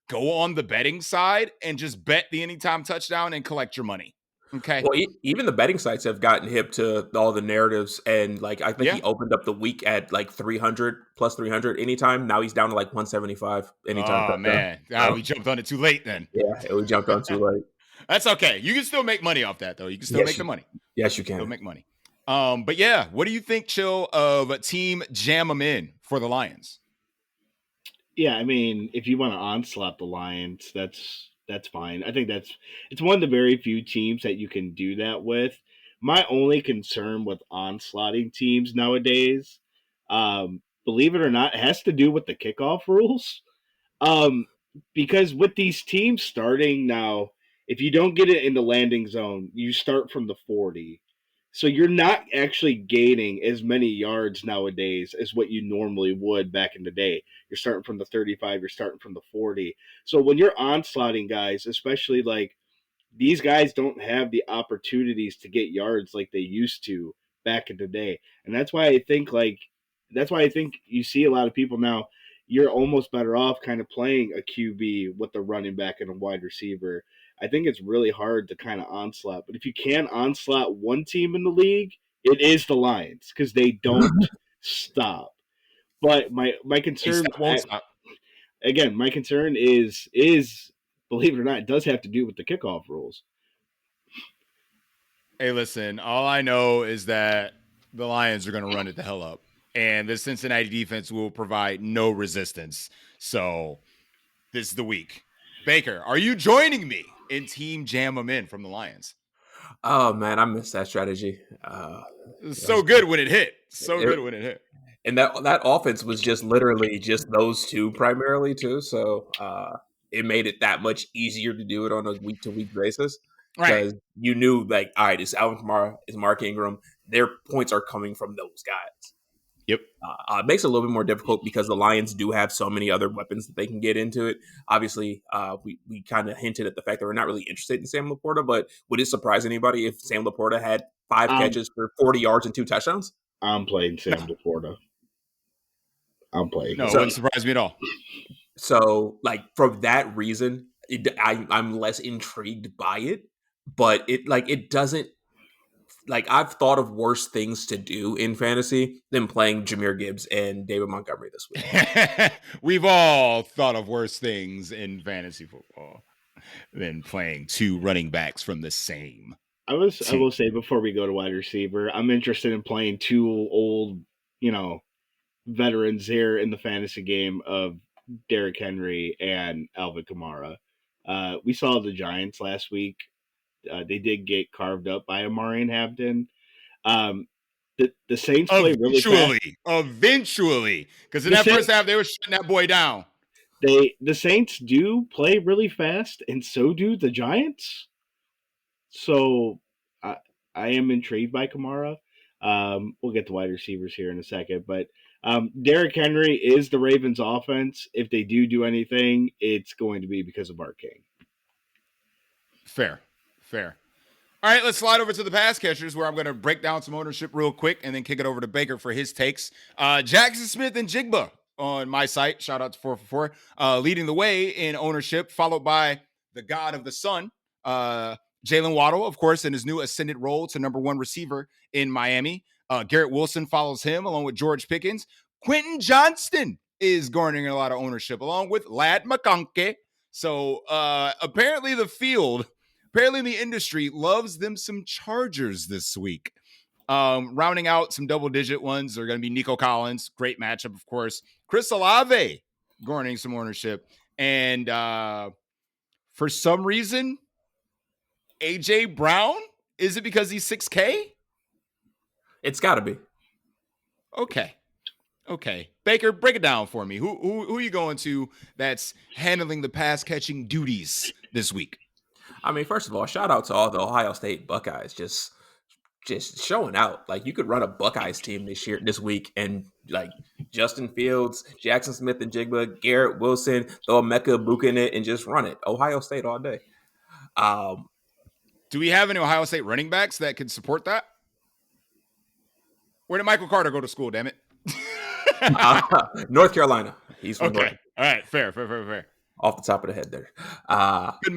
[SPEAKER 1] go on the betting side and just bet the anytime touchdown and collect your money. Okay.
[SPEAKER 2] Well, even the betting sites have gotten hip to all the narratives, and like I think
[SPEAKER 1] Yeah.
[SPEAKER 2] he opened up the week at like 300 plus 300 anytime. Now he's down to like 175 anytime.
[SPEAKER 1] Oh, man. We jumped on it too late then.
[SPEAKER 2] Yeah, we jumped on too late.
[SPEAKER 1] That's okay. You can still make money off that, though. You can still make the money.
[SPEAKER 2] Yes, you can.
[SPEAKER 1] Still make money. But yeah, what do you think, Chill, of Team Jam 'em in for the Lions?
[SPEAKER 3] Yeah, I mean, if you want to onslaught the Lions, that's fine. I think it's one of the very few teams that you can do that with. My only concern with onslaughting teams nowadays, believe it or not, has to do with the kickoff rules. Because with these teams starting now, if you don't get it in the landing zone, you start from the 40. So you're not actually gaining as many yards nowadays as what you normally would back in the day. You're starting from the 35, you're starting from the 40. So when you're onslaughting guys, especially like these guys don't have the opportunities to get yards like they used to back in the day. And that's why I think you see a lot of people now, you're almost better off kind of playing a QB with a running back and a wide receiver. I think it's really hard to kind of onslaught. But if you can onslaught one team in the league, it is the Lions because they don't stop. But my concern
[SPEAKER 1] Won't stop.
[SPEAKER 3] again, my concern is believe it or not, it does have to do with the kickoff rules.
[SPEAKER 1] Hey, listen, all I know is that the Lions are going to run it the hell up, and the Cincinnati defense will provide no resistance. So this is the week. Baker, are you joining me in Team Jam 'em in from the Lions?
[SPEAKER 2] Oh man, I missed that strategy.
[SPEAKER 1] So good when it hit. Good when it hit.
[SPEAKER 2] And that offense was just literally just those two primarily too. So it made it that much easier to do it on a week to week basis. Because you knew, like, all right, it's Alvin Kamara, it's Mark Ingram. Their points are coming from those guys.
[SPEAKER 1] Yep.
[SPEAKER 2] It makes it a little bit more difficult because the Lions do have so many other weapons that they can get into it. Obviously, we kind of hinted at the fact that we're not really interested in Sam Laporta, but would it surprise anybody if Sam Laporta had 5 catches for 40 yards and 2 touchdowns?
[SPEAKER 3] I'm playing Sam Laporta. I'm playing.
[SPEAKER 1] No, it wouldn't surprise me at all.
[SPEAKER 2] So, like, for that reason, I'm less intrigued by it. But it doesn't, like, I've thought of worse things to do in fantasy than playing Jahmyr Gibbs and David Montgomery this week.
[SPEAKER 1] We've all thought of worse things in fantasy football than playing 2 running backs from the same.
[SPEAKER 3] I will say before we go to wide receiver, I'm interested in playing 2 old, veterans here in the fantasy game of Derrick Henry and Alvin Kamara. We saw the Giants last week. They did get carved up by Amari and Hampton. The Saints play really fast.
[SPEAKER 1] Eventually. Because in that first half, they were shutting that boy down.
[SPEAKER 3] The Saints do play really fast, and so do the Giants. So I am intrigued by Kamara. We'll get to wide receivers here in a second, but Derrick Henry is the Ravens' offense. If they do anything, it's going to be because of Mark King.
[SPEAKER 1] Fair. All right, let's slide over to the pass catchers where I'm going to break down some ownership real quick and then kick it over to Baker for his takes. Jackson Smith and Jigba on my site. Shout out to 444. Leading the way in ownership, followed by the God of the Sun, Jalen Waddle, of course, in his new ascended role to number one receiver in Miami. Garrett Wilson follows him along with George Pickens. Quentin Johnston is garnering a lot of ownership along with Lad McConkey. So apparently the industry loves them some Chargers this week. Rounding out some double-digit ones are going to be Nico Collins. Great matchup, of course. Chris Olave garnering some ownership. And for some reason, A.J. Brown? Is it because he's 6K?
[SPEAKER 2] It's got to be.
[SPEAKER 1] Okay. Baker, break it down for me. Who are you going to that's handling the pass-catching duties this week?
[SPEAKER 2] I mean, first of all, shout out to all the Ohio State Buckeyes just showing out. Like, you could run a Buckeyes team this week, and like Justin Fields, Jackson Smith and Jigba, Garrett Wilson, throw a Mecca Book in it and just run it. Ohio State all day.
[SPEAKER 1] Do we have any Ohio State running backs that could support that? Where did Michael Carter go to school, damn it?
[SPEAKER 2] North Carolina. He's from
[SPEAKER 1] okay.
[SPEAKER 2] North.
[SPEAKER 1] All right. Fair.
[SPEAKER 2] Off the top of the head there.
[SPEAKER 1] Good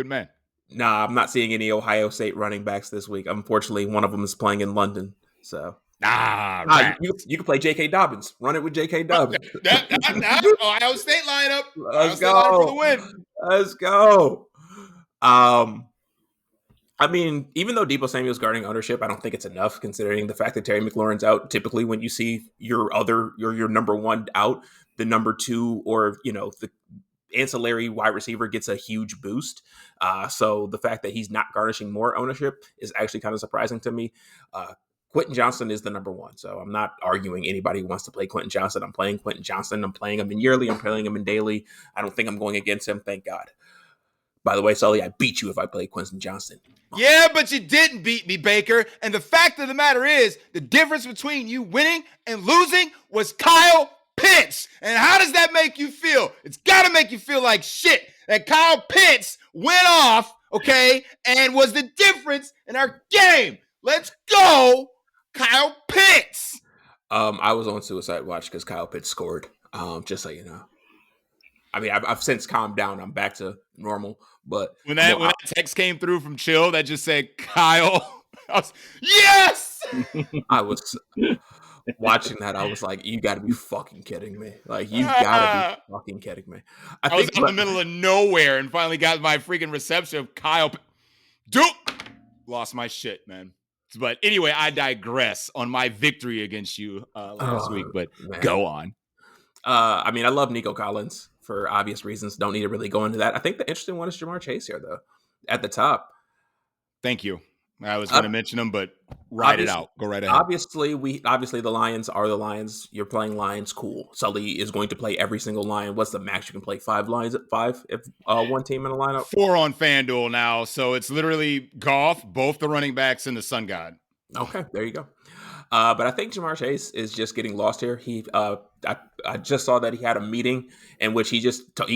[SPEAKER 1] man.
[SPEAKER 2] Nah, I'm not seeing any Ohio State running backs this week. Unfortunately, one of them is playing in London. So you can play J.K. Dobbins. Run it with J.K. Dobbins.
[SPEAKER 1] Ohio State lineup.
[SPEAKER 2] Let's go for the win. Let's go. I mean, even though Deebo Samuel's guarding ownership, I don't think it's enough considering the fact that Terry McLaurin's out. Typically, when you see your number one out, the number two or the ancillary wide receiver gets a huge boost. So the fact that he's not garnishing more ownership is actually kind of surprising to me. Quentin Johnston is the number one. So I'm not arguing anybody who wants to play Quentin Johnston. I'm playing Quentin Johnston. I'm playing him in yearly. I'm playing him in daily. I don't think I'm going against him. Thank God. By the way, Sully, I beat you if I played Quentin Johnston.
[SPEAKER 1] Yeah, but you didn't beat me, Baker. And the fact of the matter is, the difference between you winning and losing was Kyle Pitts. And how does that make you feel? It's got to make you feel like shit that Kyle Pitts went off, okay, and was the difference in our game. Let's go, Kyle Pitts.
[SPEAKER 2] I was on suicide watch because Kyle Pitts scored, just so you know. I mean, I've since calmed down. I'm back to normal. But
[SPEAKER 1] when that text came through from Chill that just said Kyle, yes!
[SPEAKER 2] I was watching that. I was like, you got to be fucking kidding me. Like, you got to be fucking kidding me.
[SPEAKER 1] I was in the middle of nowhere and finally got my freaking reception of Kyle. Dude, lost my shit, man. But anyway, I digress on my victory against you last week. But man. Go on.
[SPEAKER 2] I mean, I love Nico Collins for obvious reasons. Don't need to really go into that. I think the interesting one is Jamar Chase here, though, at the top.
[SPEAKER 1] Thank you. I was going to mention him, but ride it out. Go right ahead.
[SPEAKER 2] Obviously, the Lions are the Lions. You're playing Lions, cool. Sully is going to play every single Lion. What's the max you can play? 5 Lions at 5 if one team in a lineup?
[SPEAKER 1] 4 on FanDuel now, so it's literally Goff, both the running backs, and the Sun God.
[SPEAKER 2] Okay, there you go. But I think Jamar Chase is just getting lost here. I just saw that he had a meeting in which he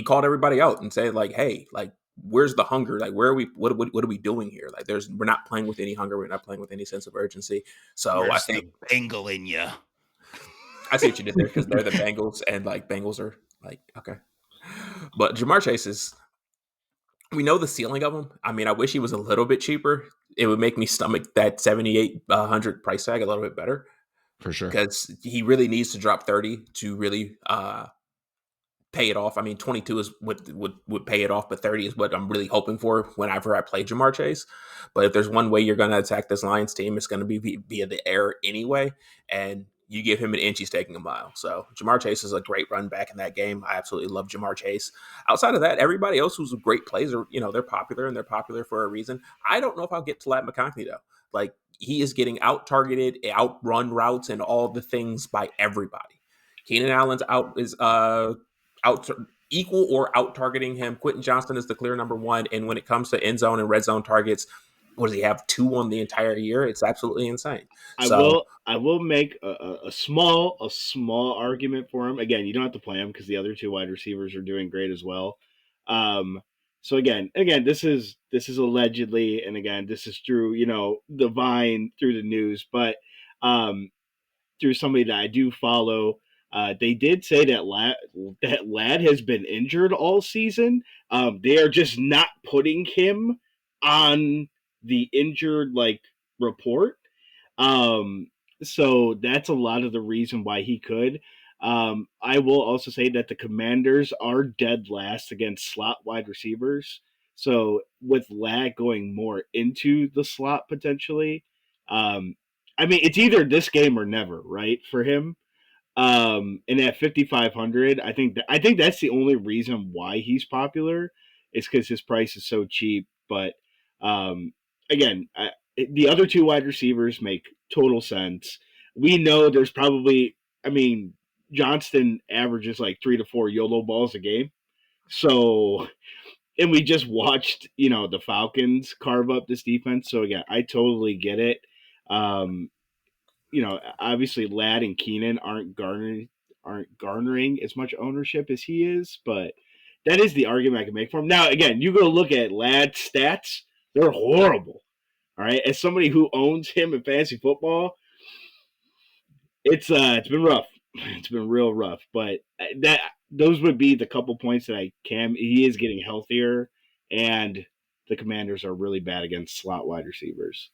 [SPEAKER 2] called everybody out and said, like, hey, like, where's the hunger? Like, where are we? What are we doing here? Like, we're not playing with any hunger. We're not playing with any sense of urgency. So
[SPEAKER 1] where's
[SPEAKER 2] I think
[SPEAKER 1] the Bengal in you.
[SPEAKER 2] I see what you did there because they're the Bengals and like Bengals are like okay. But Jamar Chase we know the ceiling of him. I mean, I wish he was a little bit cheaper. It would make me stomach that 7,800 price tag a little bit better.
[SPEAKER 1] For sure.
[SPEAKER 2] Because he really needs to drop 30 to really pay it off. I mean, 22 is would pay it off, but 30 is what I'm really hoping for whenever I play Jamar Chase. But if there's one way you're going to attack this Lions team, it's going to be via the air anyway. And you give him an inch, he's taking a mile. So Jamar Chase is a great run back in that game. I absolutely love Jamar Chase. Outside of that, everybody else who's great plays are, they're popular and they're popular for a reason. I don't know if I'll get to Lat McConkey though. Like, he is getting out-targeted, outrun routes, and all the things by everybody. Keenan Allen's equal or out-targeting him. Quentin Johnston is the clear number one. And when it comes to end zone and red zone targets, what does he have, 2 on the entire year? It's absolutely insane.
[SPEAKER 3] I
[SPEAKER 2] So
[SPEAKER 3] will make a small argument for him. Again, you don't have to play him because the other two wide receivers are doing great as well. Um, so again, this is allegedly, and again, this is through the Vine, through the news, but um, through somebody that I do follow. They did say that Ladd has been injured all season. They are just not putting him on the injured report. Um, so that's a lot of the reason why he could. I will also say that the Commanders are dead last against slot wide receivers. So with Ladd going more into the slot potentially, um, I mean, it's either this game or never, right, for him. And at 5,500, I think that's the only reason why he's popular is because his price is so cheap. But um, again, the other two wide receivers make total sense. We know there's probably, I mean, Johnston averages like 3 to 4 YOLO balls a game. So, and we just watched, the Falcons carve up this defense. So again, I totally get it. Um, obviously Ladd and Keenan aren't garnering as much ownership as he is, but that is the argument I can make for him. Now, again, you go look at Ladd's stats; they're horrible. All right, as somebody who owns him in fantasy football, it's been rough. It's been real rough, but those would be the couple points that he is getting healthier, and the Commanders are really bad against slot wide receivers.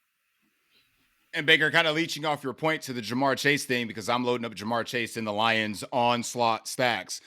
[SPEAKER 1] And Baker, kind of leeching off your point to the Jamar Chase thing, because I'm loading up Jamar Chase in the Lions on slot stacks,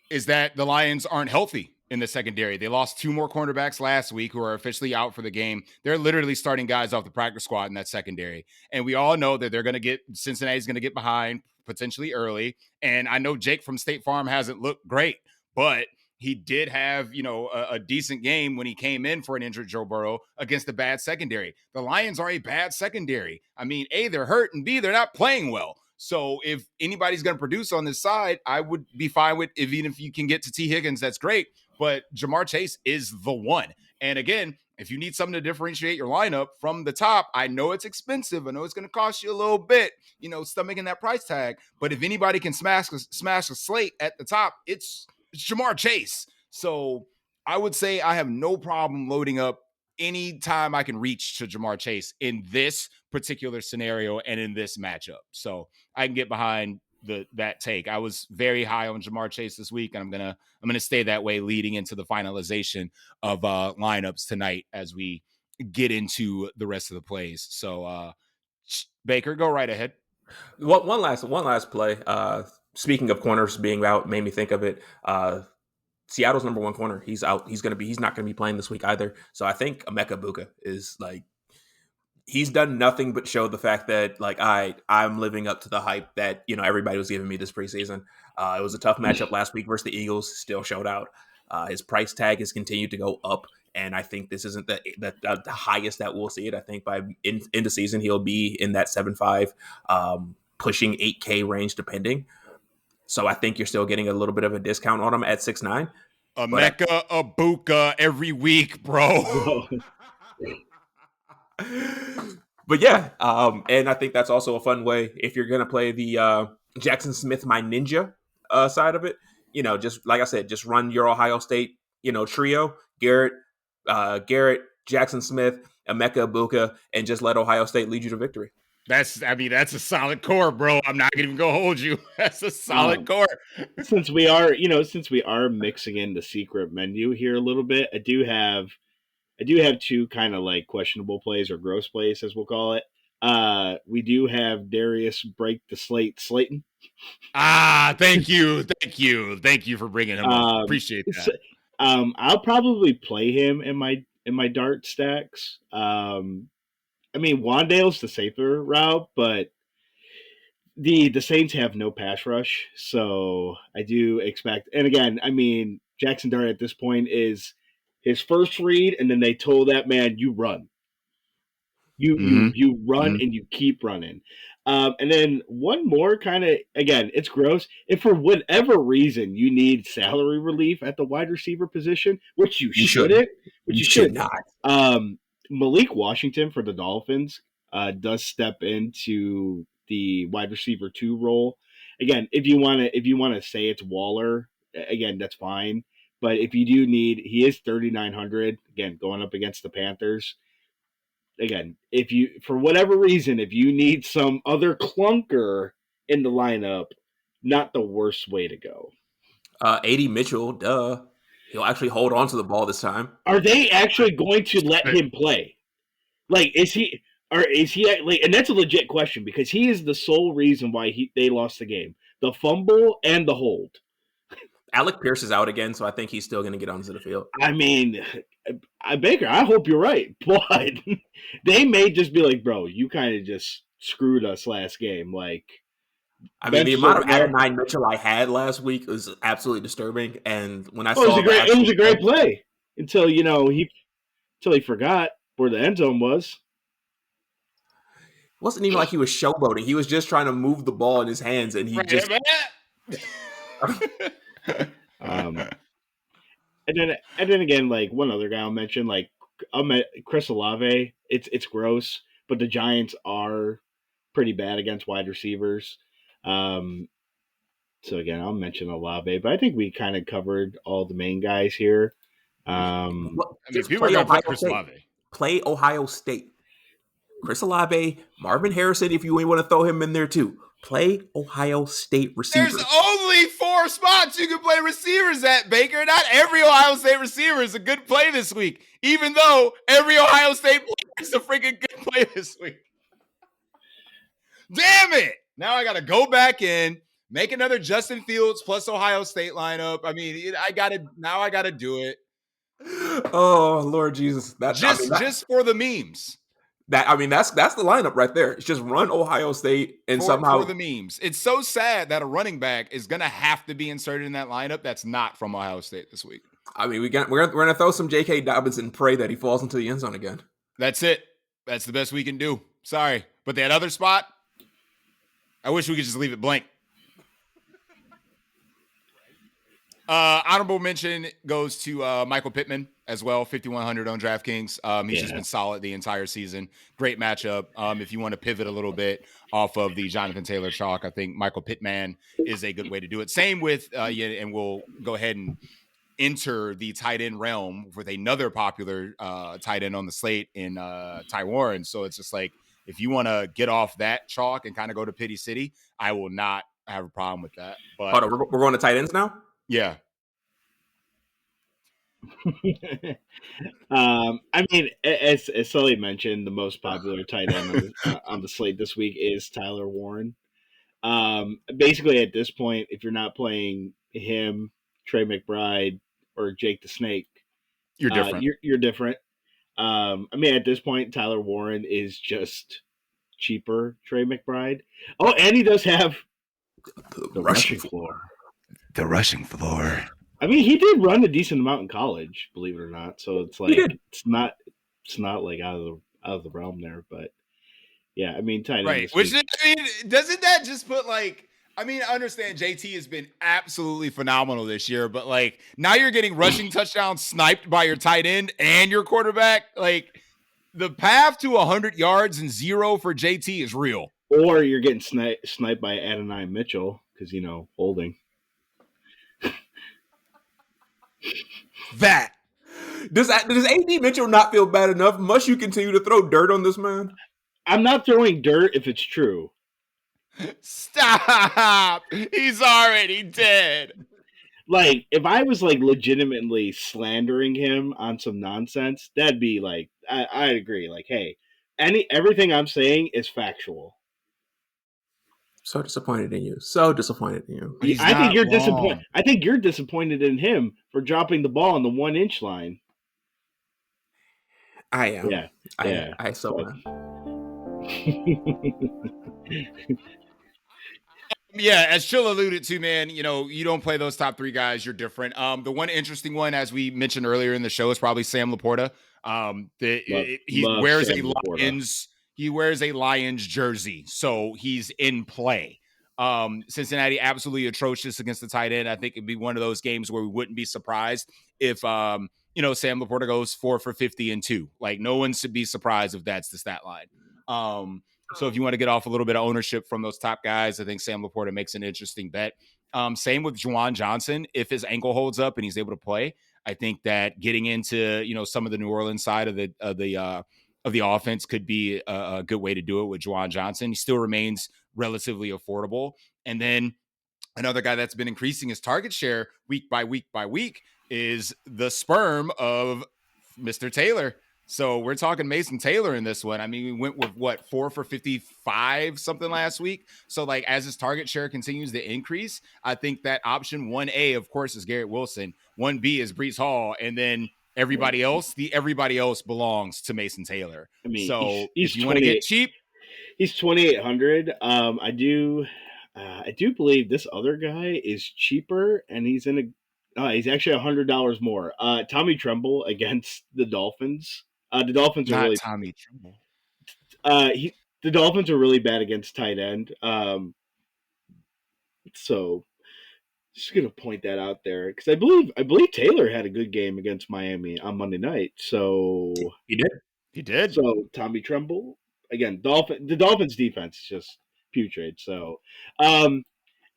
[SPEAKER 1] is that the Lions aren't healthy in the secondary. They lost 2 more cornerbacks last week who are officially out for the game. They're literally starting guys off the practice squad in that secondary. And we all know that Cincinnati's going to get behind potentially early. And I know Jake from State Farm hasn't looked great, but he did have, a decent game when he came in for an injured Joe Burrow against the bad secondary. The Lions are a bad secondary. I mean, A, they're hurt, and B, they're not playing well. So if anybody's going to produce on this side, I would be fine with, even if you can get to T. Higgins, that's great. But Jamar Chase is the one. And again, if you need something to differentiate your lineup from the top, I know it's expensive. I know it's going to cost you a little bit, stomaching that price tag. But if anybody can smash a slate at the top, it's Jamar Chase. So I would say I have no problem loading up any time I can reach to Jamar Chase in this particular scenario and in this matchup. So I can get behind that take. I was very high on Jamar Chase this week, and I'm gonna stay that way leading into the finalization of lineups tonight as we get into the rest of the plays. So Baker, go right ahead.
[SPEAKER 2] one last play. Speaking of corners being out, made me think of it. Seattle's number 1 corner. He's out. He's not gonna be playing this week either. So I think Emeka Egbuka is he's done nothing but show the fact that I'm living up to the hype that everybody was giving me this preseason. It was a tough matchup last week versus the Eagles. Still showed out. His price tag has continued to go up, and I think this isn't the highest that we'll see it. I think by in the season he'll be in that 7.5, pushing 8K range depending. So I think you're still getting a little bit of a discount on him at 6.9.
[SPEAKER 1] Emeka Egbuka every week, bro.
[SPEAKER 2] But yeah, and I think that's also a fun way if you're gonna play the Jackson Smith, my ninja side of it. Just like I said, just run your Ohio State trio: Garrett, Jackson Smith, Emeka Egbuka, and just let Ohio State lead you to victory.
[SPEAKER 1] That's a solid core, bro. I'm not gonna even go hold you. That's a solid core.
[SPEAKER 3] Since we are mixing in the secret menu here a little bit, I do have 2 kind of questionable plays or gross plays, as we'll call it. We do have Darius break the slate Slayton.
[SPEAKER 1] Thank you for bringing him up. Appreciate that.
[SPEAKER 3] I'll probably play him in my dart stacks. I mean, Wandale's the safer route, but the Saints have no pass rush, so I do expect. And again, I mean, Jackson Dart at this point is his first read, and then they told that man, "You run, you run, and you keep running." And then one more kind of, again, it's gross. If for whatever reason you need salary relief at the wide receiver position, which you shouldn't, which you should
[SPEAKER 2] not.
[SPEAKER 3] Malik Washington for the Dolphins does step into the wide receiver 2 role. Again, if you want to say it's Waller, again, that's fine. But if you do need, he is 3,900 again going up against the Panthers. Again, if you for whatever reason, if you need some other clunker in the lineup, not the worst way to go.
[SPEAKER 2] AD Mitchell, duh. He'll actually hold on to the ball this time.
[SPEAKER 3] Are they actually going to let him play? Like, is he like? And that's a legit question because he is the sole reason why they lost the game: the fumble and the hold.
[SPEAKER 2] Alec Pierce is out again, so I think he's still going to get onto the field.
[SPEAKER 3] I mean, Baker, I hope you're right, but they may just be like, bro, you kind of just screwed us last game. Like,
[SPEAKER 2] I mean, the amount of Adonai Mitchell I had last week was absolutely disturbing. And when I saw
[SPEAKER 3] it was a great play until he forgot where the end zone was.
[SPEAKER 2] It wasn't even like he was showboating. He was just trying to move the ball in his hands, and he just.
[SPEAKER 3] And then again, like one other guy I'll mention, like Chris Olave. It's gross, but the Giants are pretty bad against wide receivers. So again, I'll mention Olave, but I think we kind of covered all the main guys here.
[SPEAKER 1] People are going to play Chris Olave.
[SPEAKER 2] Play Ohio State. Chris Olave, Marvin Harrison, if you want to throw him in there too. Play Ohio State receivers.
[SPEAKER 1] There's only 4 spots you can play receivers at, Baker. Not every Ohio State receiver is a good play this week, even though every Ohio State player is a freaking good play this week. Damn it! Now I got to go back in, make another Justin Fields plus Ohio State lineup. I mean, I got to do it.
[SPEAKER 2] Oh, Lord Jesus.
[SPEAKER 1] Just for the memes.
[SPEAKER 2] That's the lineup right there. It's just run Ohio State and somehow
[SPEAKER 1] for the memes. It's so sad that a running back is gonna have to be inserted in that lineup that's not from Ohio State this week.
[SPEAKER 2] I mean, we're gonna throw some J.K. Dobbins and pray that he falls into the end zone again.
[SPEAKER 1] That's it. That's the best we can do. Sorry, but that other spot, I wish we could just leave it blank. Honorable mention goes to Michael Pittman as well, 5,100 on DraftKings. He's just been solid the entire season. Great matchup. If you want to pivot a little bit off of the Jonathan Taylor chalk, I think Michael Pittman is a good way to do it. Same with, and we'll go ahead and enter the tight end realm with another popular tight end on the slate in Ty Warren. So it's just like, if you want to get off that chalk and kind of go to Pity City, I will not have a problem with that. But
[SPEAKER 2] hold on, we're going to tight ends now?
[SPEAKER 1] Yeah.
[SPEAKER 3] I mean, as Sully mentioned, the most popular tight end on the slate this week is Tyler Warren. Basically, at this point, if you're not playing him, Trey McBride, or Jake the Snake,
[SPEAKER 1] you're different.
[SPEAKER 3] You're different. I mean, at this point, Tyler Warren is just cheaper Trey McBride. Oh, and he does have the rushing floor.
[SPEAKER 1] The rushing floor.
[SPEAKER 3] I mean, he did run a decent amount in college, believe it or not. So it's like it's not like out of the realm there. But yeah, I mean, tight end.
[SPEAKER 1] Right. Which doesn't that just put like? I mean, I understand JT has been absolutely phenomenal this year, but like now you're getting rushing touchdowns sniped by your tight end and your quarterback. Like the path to 100 yards and 0 for JT is real.
[SPEAKER 3] Or you're getting sniped by Adonai Mitchell because holding.
[SPEAKER 2] That does AD Mitchell not feel bad enough? Must you continue to throw dirt on this man?
[SPEAKER 3] I'm not throwing dirt if it's true.
[SPEAKER 1] Stop! He's already dead.
[SPEAKER 3] Like, if I was like legitimately slandering him on some nonsense, that'd be like I'd agree. Like, hey, everything I'm saying is factual.
[SPEAKER 2] So disappointed in you. So disappointed in you.
[SPEAKER 3] I think you're disappointed. I think you're disappointed in him for dropping the ball on the 1-inch line.
[SPEAKER 2] I am.
[SPEAKER 3] Yeah.
[SPEAKER 2] I so am.
[SPEAKER 1] Yeah, as Chill alluded to, man, you don't play those top 3 guys. You're different. The one interesting one, as we mentioned earlier in the show, is probably Sam Laporta. He wears a Lions. He wears a Lions jersey, so he's in play. Cincinnati absolutely atrocious against the tight end. I think it'd be one of those games where we wouldn't be surprised if Sam Laporta goes 4 for 50 and 2. Like, no one should be surprised if that's the stat line. So if you want to get off a little bit of ownership from those top guys, I think Sam Laporta makes an interesting bet. Same with Juwan Johnson. If his ankle holds up and he's able to play, I think that getting into some of the New Orleans side of the offense could be a good way to do it with Juwan Johnson. He still remains relatively affordable. And then another guy that's been increasing his target share week by week by week is the sperm of Mr. Taylor. So we're talking Mason Taylor in this one. I mean, we went with 4 for 55 something last week. So like as his target share continues to increase, I think that option 1A, of course, is Garrett Wilson. 1B is Breece Hall. And then everybody else belongs to Mason Taylor.
[SPEAKER 3] I mean,
[SPEAKER 1] so
[SPEAKER 3] he's
[SPEAKER 1] if you want to get cheap,
[SPEAKER 3] he's 2,800. I do believe this other guy is cheaper, and he's actually $100 more. Tommy Tremble against the Dolphins. The Dolphins are
[SPEAKER 1] not
[SPEAKER 3] really
[SPEAKER 1] Tommy Tremble.
[SPEAKER 3] The Dolphins are really bad against tight end. So just gonna point that out there because I believe Taylor had a good game against Miami on Monday night. So
[SPEAKER 2] he did.
[SPEAKER 3] So Tommy Tremble again. The Dolphins defense is just putrid. So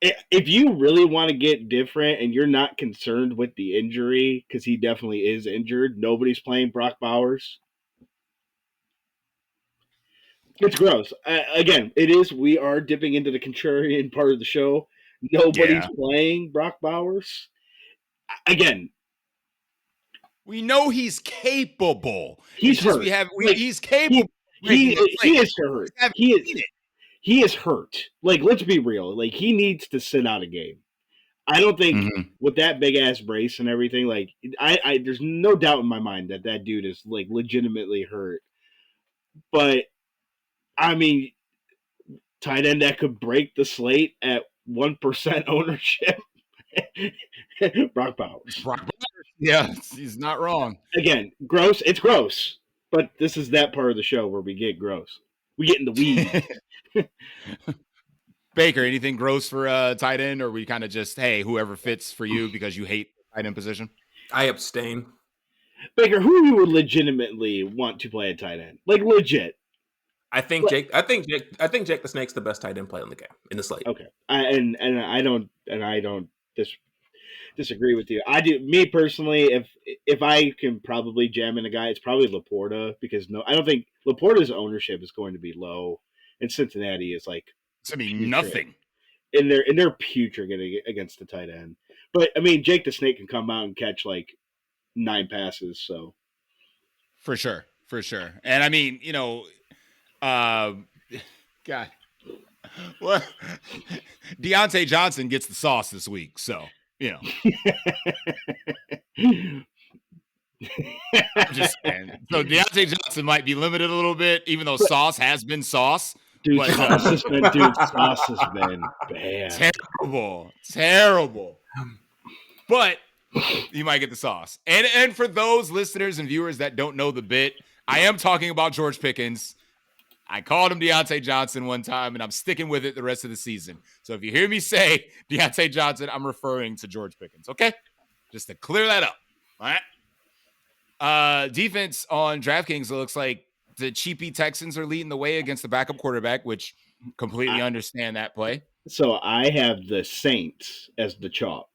[SPEAKER 3] if you really want to get different and you're not concerned with the injury because he definitely is injured, nobody's playing Brock Bowers. It's gross. Again, it is. We are dipping into the contrarian part of the show. Nobody's playing Brock Bowers. Again,
[SPEAKER 1] we know he's capable.
[SPEAKER 3] He's hurt.
[SPEAKER 1] He's capable.
[SPEAKER 3] He is hurt. He is hurt. Like, let's be real. Like, he needs to sit out a game. I don't think with that big ass brace and everything. Like, I there's no doubt in my mind that dude is like legitimately hurt. But I mean, tight end that could break the slate at 1% ownership. Brock Bowers.
[SPEAKER 1] Yeah, he's not wrong.
[SPEAKER 3] Again, gross. It's gross. But this is that part of the show where we get gross. We get in the weeds.
[SPEAKER 1] Baker, anything gross for tight end, or we kind of just, hey, whoever fits for you because you hate tight end position?
[SPEAKER 2] I abstain.
[SPEAKER 3] Baker, who you would legitimately want to play a tight end? Like legit.
[SPEAKER 2] I think Jake the Snake's the best tight end play in the game in the slate.
[SPEAKER 3] Okay, I don't disagree with you. I do. Me personally, if I can probably jam in a guy, it's probably Laporta because I don't think Laporta's ownership is going to be low, and Cincinnati is like
[SPEAKER 1] it's gonna be nothing.
[SPEAKER 3] And they're putrid against the tight end. But I mean, Jake the Snake can come out and catch like 9 passes. So
[SPEAKER 1] for sure. And I mean, God, well, Deontay Johnson gets the sauce this week, so I'm just saying. So Deontay Johnson might be limited a little bit, even though sauce has been sauce.
[SPEAKER 3] Dude, sauce has been bad.
[SPEAKER 1] Terrible. But you might get the sauce. And for those listeners and viewers that don't know the bit, I am talking about George Pickens. I called him Deontay Johnson one time, and I'm sticking with it the rest of the season. So if you hear me say Deontay Johnson, I'm referring to George Pickens, okay? Just to clear that up, all right? Defense on DraftKings, it looks like the cheapy Texans are leading the way against the backup quarterback, which completely understand that play.
[SPEAKER 3] So I have the Saints as the chalk.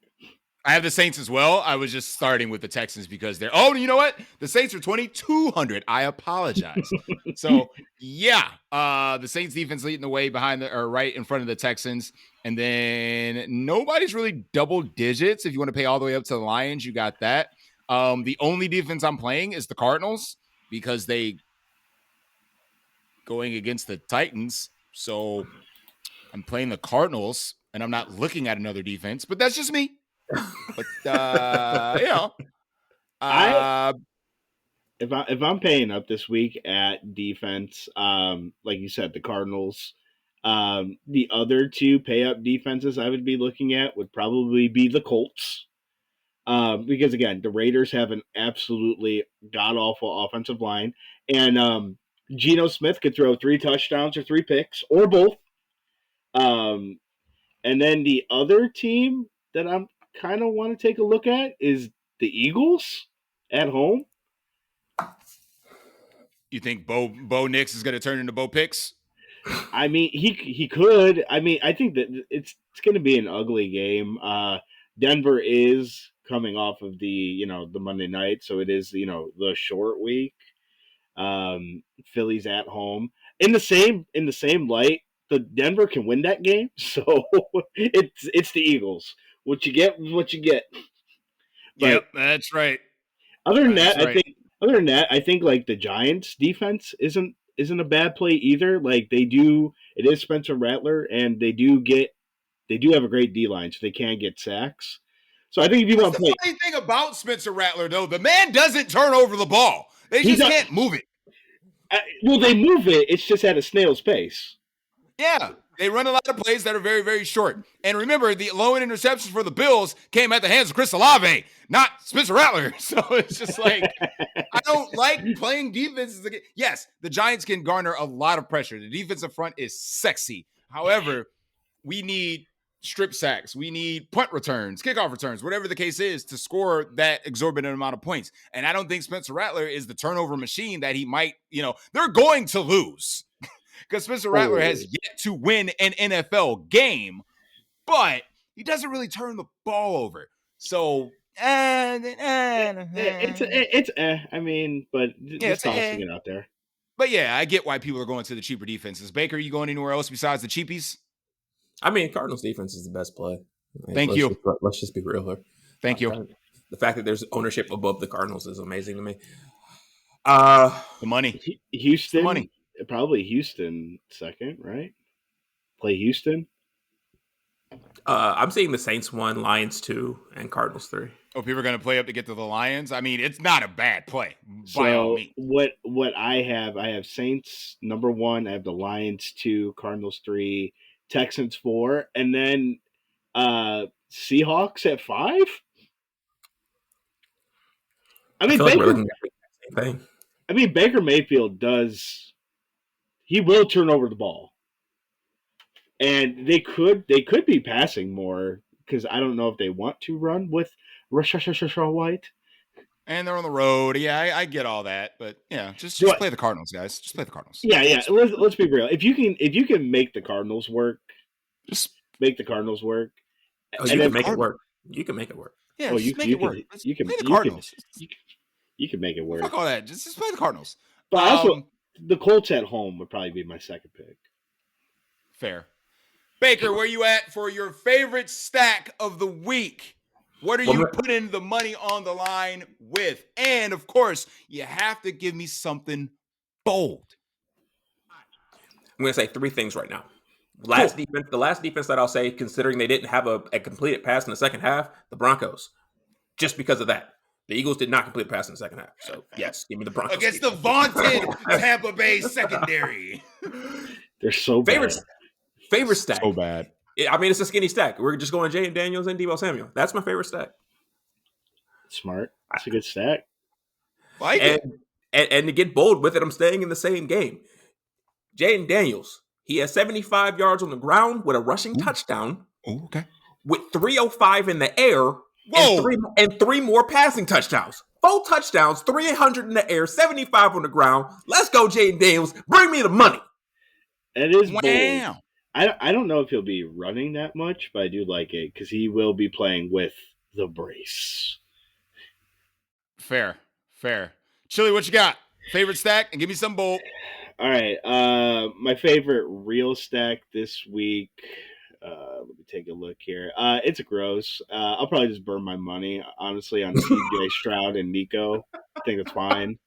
[SPEAKER 1] I have the Saints as well. I was just starting with the Texans because they're, you know what? The Saints are 2,200. I apologize. So, yeah, the Saints defense leading the way right in front of the Texans. And then nobody's really double digits. If you want to pay all the way up to the Lions, you got that. The only defense I'm playing is the Cardinals because they going against the Titans. So I'm playing the Cardinals, and I'm not looking at another defense, but that's just me. But
[SPEAKER 3] if I'm paying up this week at defense, like you said, the Cardinals, the other two pay up defenses I would be looking at would probably be the Colts, because again, the Raiders have an absolutely god awful offensive line, and Geno Smith could throw 3 touchdowns or 3 picks or both. And then the other team that I'm kind of want to take a look at is the Eagles. at home.
[SPEAKER 1] You think Bo Nix is going to turn into Bo Picks?
[SPEAKER 3] I mean, he could. I mean, I think that it's going to be an ugly game. Denver is coming off of the the Monday night, so it is the short week. Philly's at home in the same light. The Denver can win that game, so it's the Eagles. What you get is what you get. But
[SPEAKER 1] Yep, that's right.
[SPEAKER 3] other than
[SPEAKER 1] That's
[SPEAKER 3] that,
[SPEAKER 1] right.
[SPEAKER 3] I think like the Giants defense isn't a bad play either. Like it is Spencer Rattler, and they do have a great D line, so they can get sacks. So I think if you
[SPEAKER 1] That's
[SPEAKER 3] want to
[SPEAKER 1] the
[SPEAKER 3] play,
[SPEAKER 1] funny thing about Spencer Rattler, though. The man doesn't turn over the ball. They
[SPEAKER 3] he's
[SPEAKER 1] just
[SPEAKER 3] not.
[SPEAKER 1] can't move it.
[SPEAKER 3] Well, they move it. It's just at a snail's pace.
[SPEAKER 1] Yeah, they run a lot of plays that are very, very short. And remember, the low-end interceptions for the Bills came at the hands of Chris Olave, not Spencer Rattler. So it's just like, I don't like playing defenses again. Yes, the Giants can garner a lot of pressure. The defensive front is sexy. However, we need strip sacks. We need punt returns, kickoff returns, whatever the case is, to score that exorbitant amount of points. And I don't think Spencer Rattler is the turnover machine that he might, they're going to lose. Because Spencer Rattler has yet to win an NFL game, but he doesn't really turn the ball over. So,
[SPEAKER 3] I mean, but just tossing it out there.
[SPEAKER 1] But yeah, I get why people are going to the cheaper defenses. Baker, you going anywhere else besides the cheapies?
[SPEAKER 2] I mean, Cardinals defense is the best play.
[SPEAKER 1] Thank you.
[SPEAKER 2] Let's just be real here.
[SPEAKER 1] Thank you.
[SPEAKER 2] The fact that there's ownership above the Cardinals is amazing to me.
[SPEAKER 1] The money.
[SPEAKER 3] Houston. The money. Probably Houston second, right? Play Houston.
[SPEAKER 2] I'm seeing the Saints 1, Lions 2, and Cardinals 3.
[SPEAKER 1] Oh, people are going to play up to get to the Lions? I mean, it's not a bad play,
[SPEAKER 3] by all means. What I have Saints number 1, I have the Lions 2, Cardinals 3, Texans 4, and then Seahawks at 5? I mean, Baker Mayfield does... He will turn over the ball. And they could be passing more because I don't know if they want to run with Rashad White.
[SPEAKER 1] And they're on the road. Yeah, I get all that, but yeah, just play the Cardinals, guys. Just play the Cardinals.
[SPEAKER 3] Yeah. Let's be real. If you can make the Cardinals work, just make the Cardinals work.
[SPEAKER 2] Oh, you can make it work. You can make it work.
[SPEAKER 1] Yeah, you can make it work. You can play the Cardinals.
[SPEAKER 3] You can make it work.
[SPEAKER 1] Fuck all that. Just play the Cardinals.
[SPEAKER 3] But also, the Colts at home would probably be my second pick.
[SPEAKER 1] Fair. Baker, where you at for your favorite stack of the week? What are you putting the money on the line with? And, of course, you have to give me something bold.
[SPEAKER 2] I'm going to say 3 things right now. The last defense that I'll say, considering they didn't have a completed pass in the second half, the Broncos. Just because of that. The Eagles did not complete a pass in the second half. So, yes, give me the Broncos.
[SPEAKER 1] Against the vaunted Tampa Bay secondary.
[SPEAKER 3] They're so bad.
[SPEAKER 2] Favorite stack.
[SPEAKER 1] So bad.
[SPEAKER 2] I mean, it's a skinny stack. We're just going Jay Daniels and Deebo Samuel. That's my favorite stack.
[SPEAKER 3] Smart. That's a good stack.
[SPEAKER 1] Like it.
[SPEAKER 2] And to get bold with it, I'm staying in the same game. Jay Daniels, he has 75 yards on the ground with a rushing touchdown.
[SPEAKER 1] Ooh, okay.
[SPEAKER 2] With 305 in the air.
[SPEAKER 1] Whoa.
[SPEAKER 2] And 3 more passing touchdowns. 4 touchdowns, 300 in the air, 75 on the ground. Let's go, Jay Daniels. Bring me the money.
[SPEAKER 3] It is bold. I don't know if he'll be running that much, but I do like it because he will be playing with the brace.
[SPEAKER 1] Fair. Chili, what you got? Favorite stack? And give me some bold.
[SPEAKER 3] All right. My favorite real stack this week. Let me take a look here. It's gross. I'll probably just burn my money, honestly, on CJ Stroud and Nico. I think that's fine.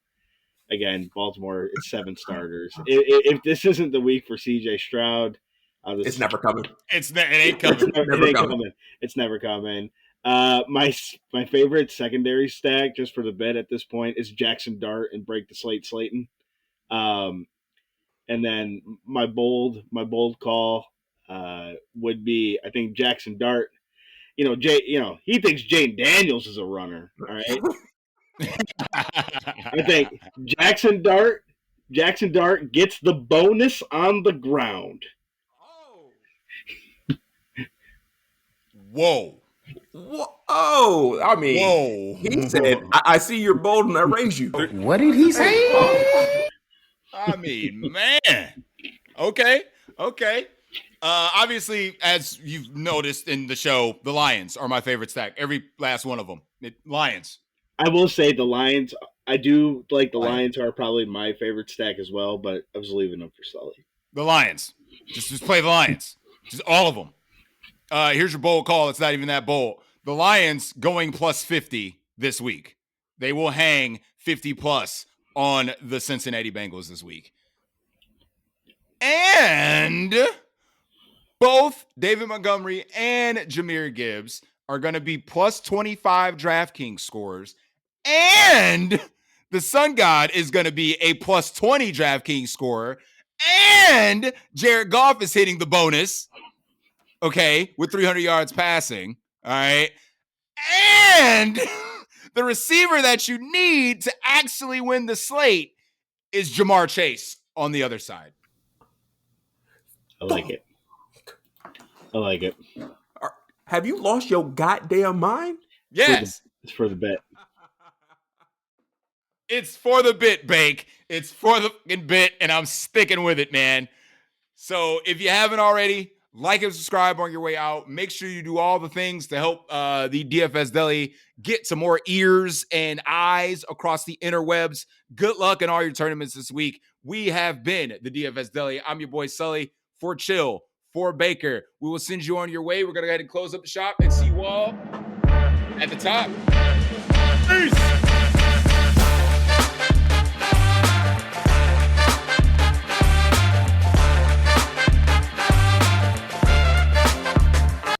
[SPEAKER 3] Again, Baltimore, it's 7 starters. If this isn't the week for CJ Stroud,
[SPEAKER 2] it's never coming.
[SPEAKER 1] It ain't coming.
[SPEAKER 3] It's never coming. My favorite secondary stack, just for the bet at this point, is Jackson Dart and break the slate Slayton. And then my bold call would be, I think Jackson Dart. He thinks Jane Daniels is a runner. All right. I think Jackson Dart gets the bonus on the ground.
[SPEAKER 1] Whoa.
[SPEAKER 2] Whoa! I mean,
[SPEAKER 1] Whoa.
[SPEAKER 2] he said, I see you're bold and I raise you.
[SPEAKER 4] What did he say?
[SPEAKER 1] I mean, man. Okay. Obviously, as you've noticed in the show, the Lions are my favorite stack. Every last one of them. Lions.
[SPEAKER 3] I will say the Lions. I do like the
[SPEAKER 1] Lions.
[SPEAKER 3] Lions are probably my favorite stack as well, but I was leaving them for Sully.
[SPEAKER 1] The Lions. Just play the Lions. Just all of them. Here's your bold call. It's not even that bold. The Lions going plus 50 this week. They will hang 50 plus on the Cincinnati Bengals this week. And both David Montgomery and Jahmyr Gibbs are going to be plus 25 DraftKings scores. And the Sun God is going to be a plus 20 DraftKings scorer. And Jared Goff is hitting the bonus, okay, with 300 yards passing. All right. And the receiver that you need to actually win the slate is Jamar Chase on the other side.
[SPEAKER 3] I like it.
[SPEAKER 2] Have you lost your goddamn mind?
[SPEAKER 1] Yes.
[SPEAKER 3] It's for the bet.
[SPEAKER 1] It's for the bit, Bake. It's for the fucking bit, and I'm sticking with it, man. So if you haven't already, like and subscribe on your way out. Make sure you do all the things to help the DFS Deli get some more ears and eyes across the interwebs. Good luck in all your tournaments this week. We have been the DFS Deli. I'm your boy Sully. For Chill, for Baker, we will send you on your way. We're going to go ahead and close up the shop and see you all at the top.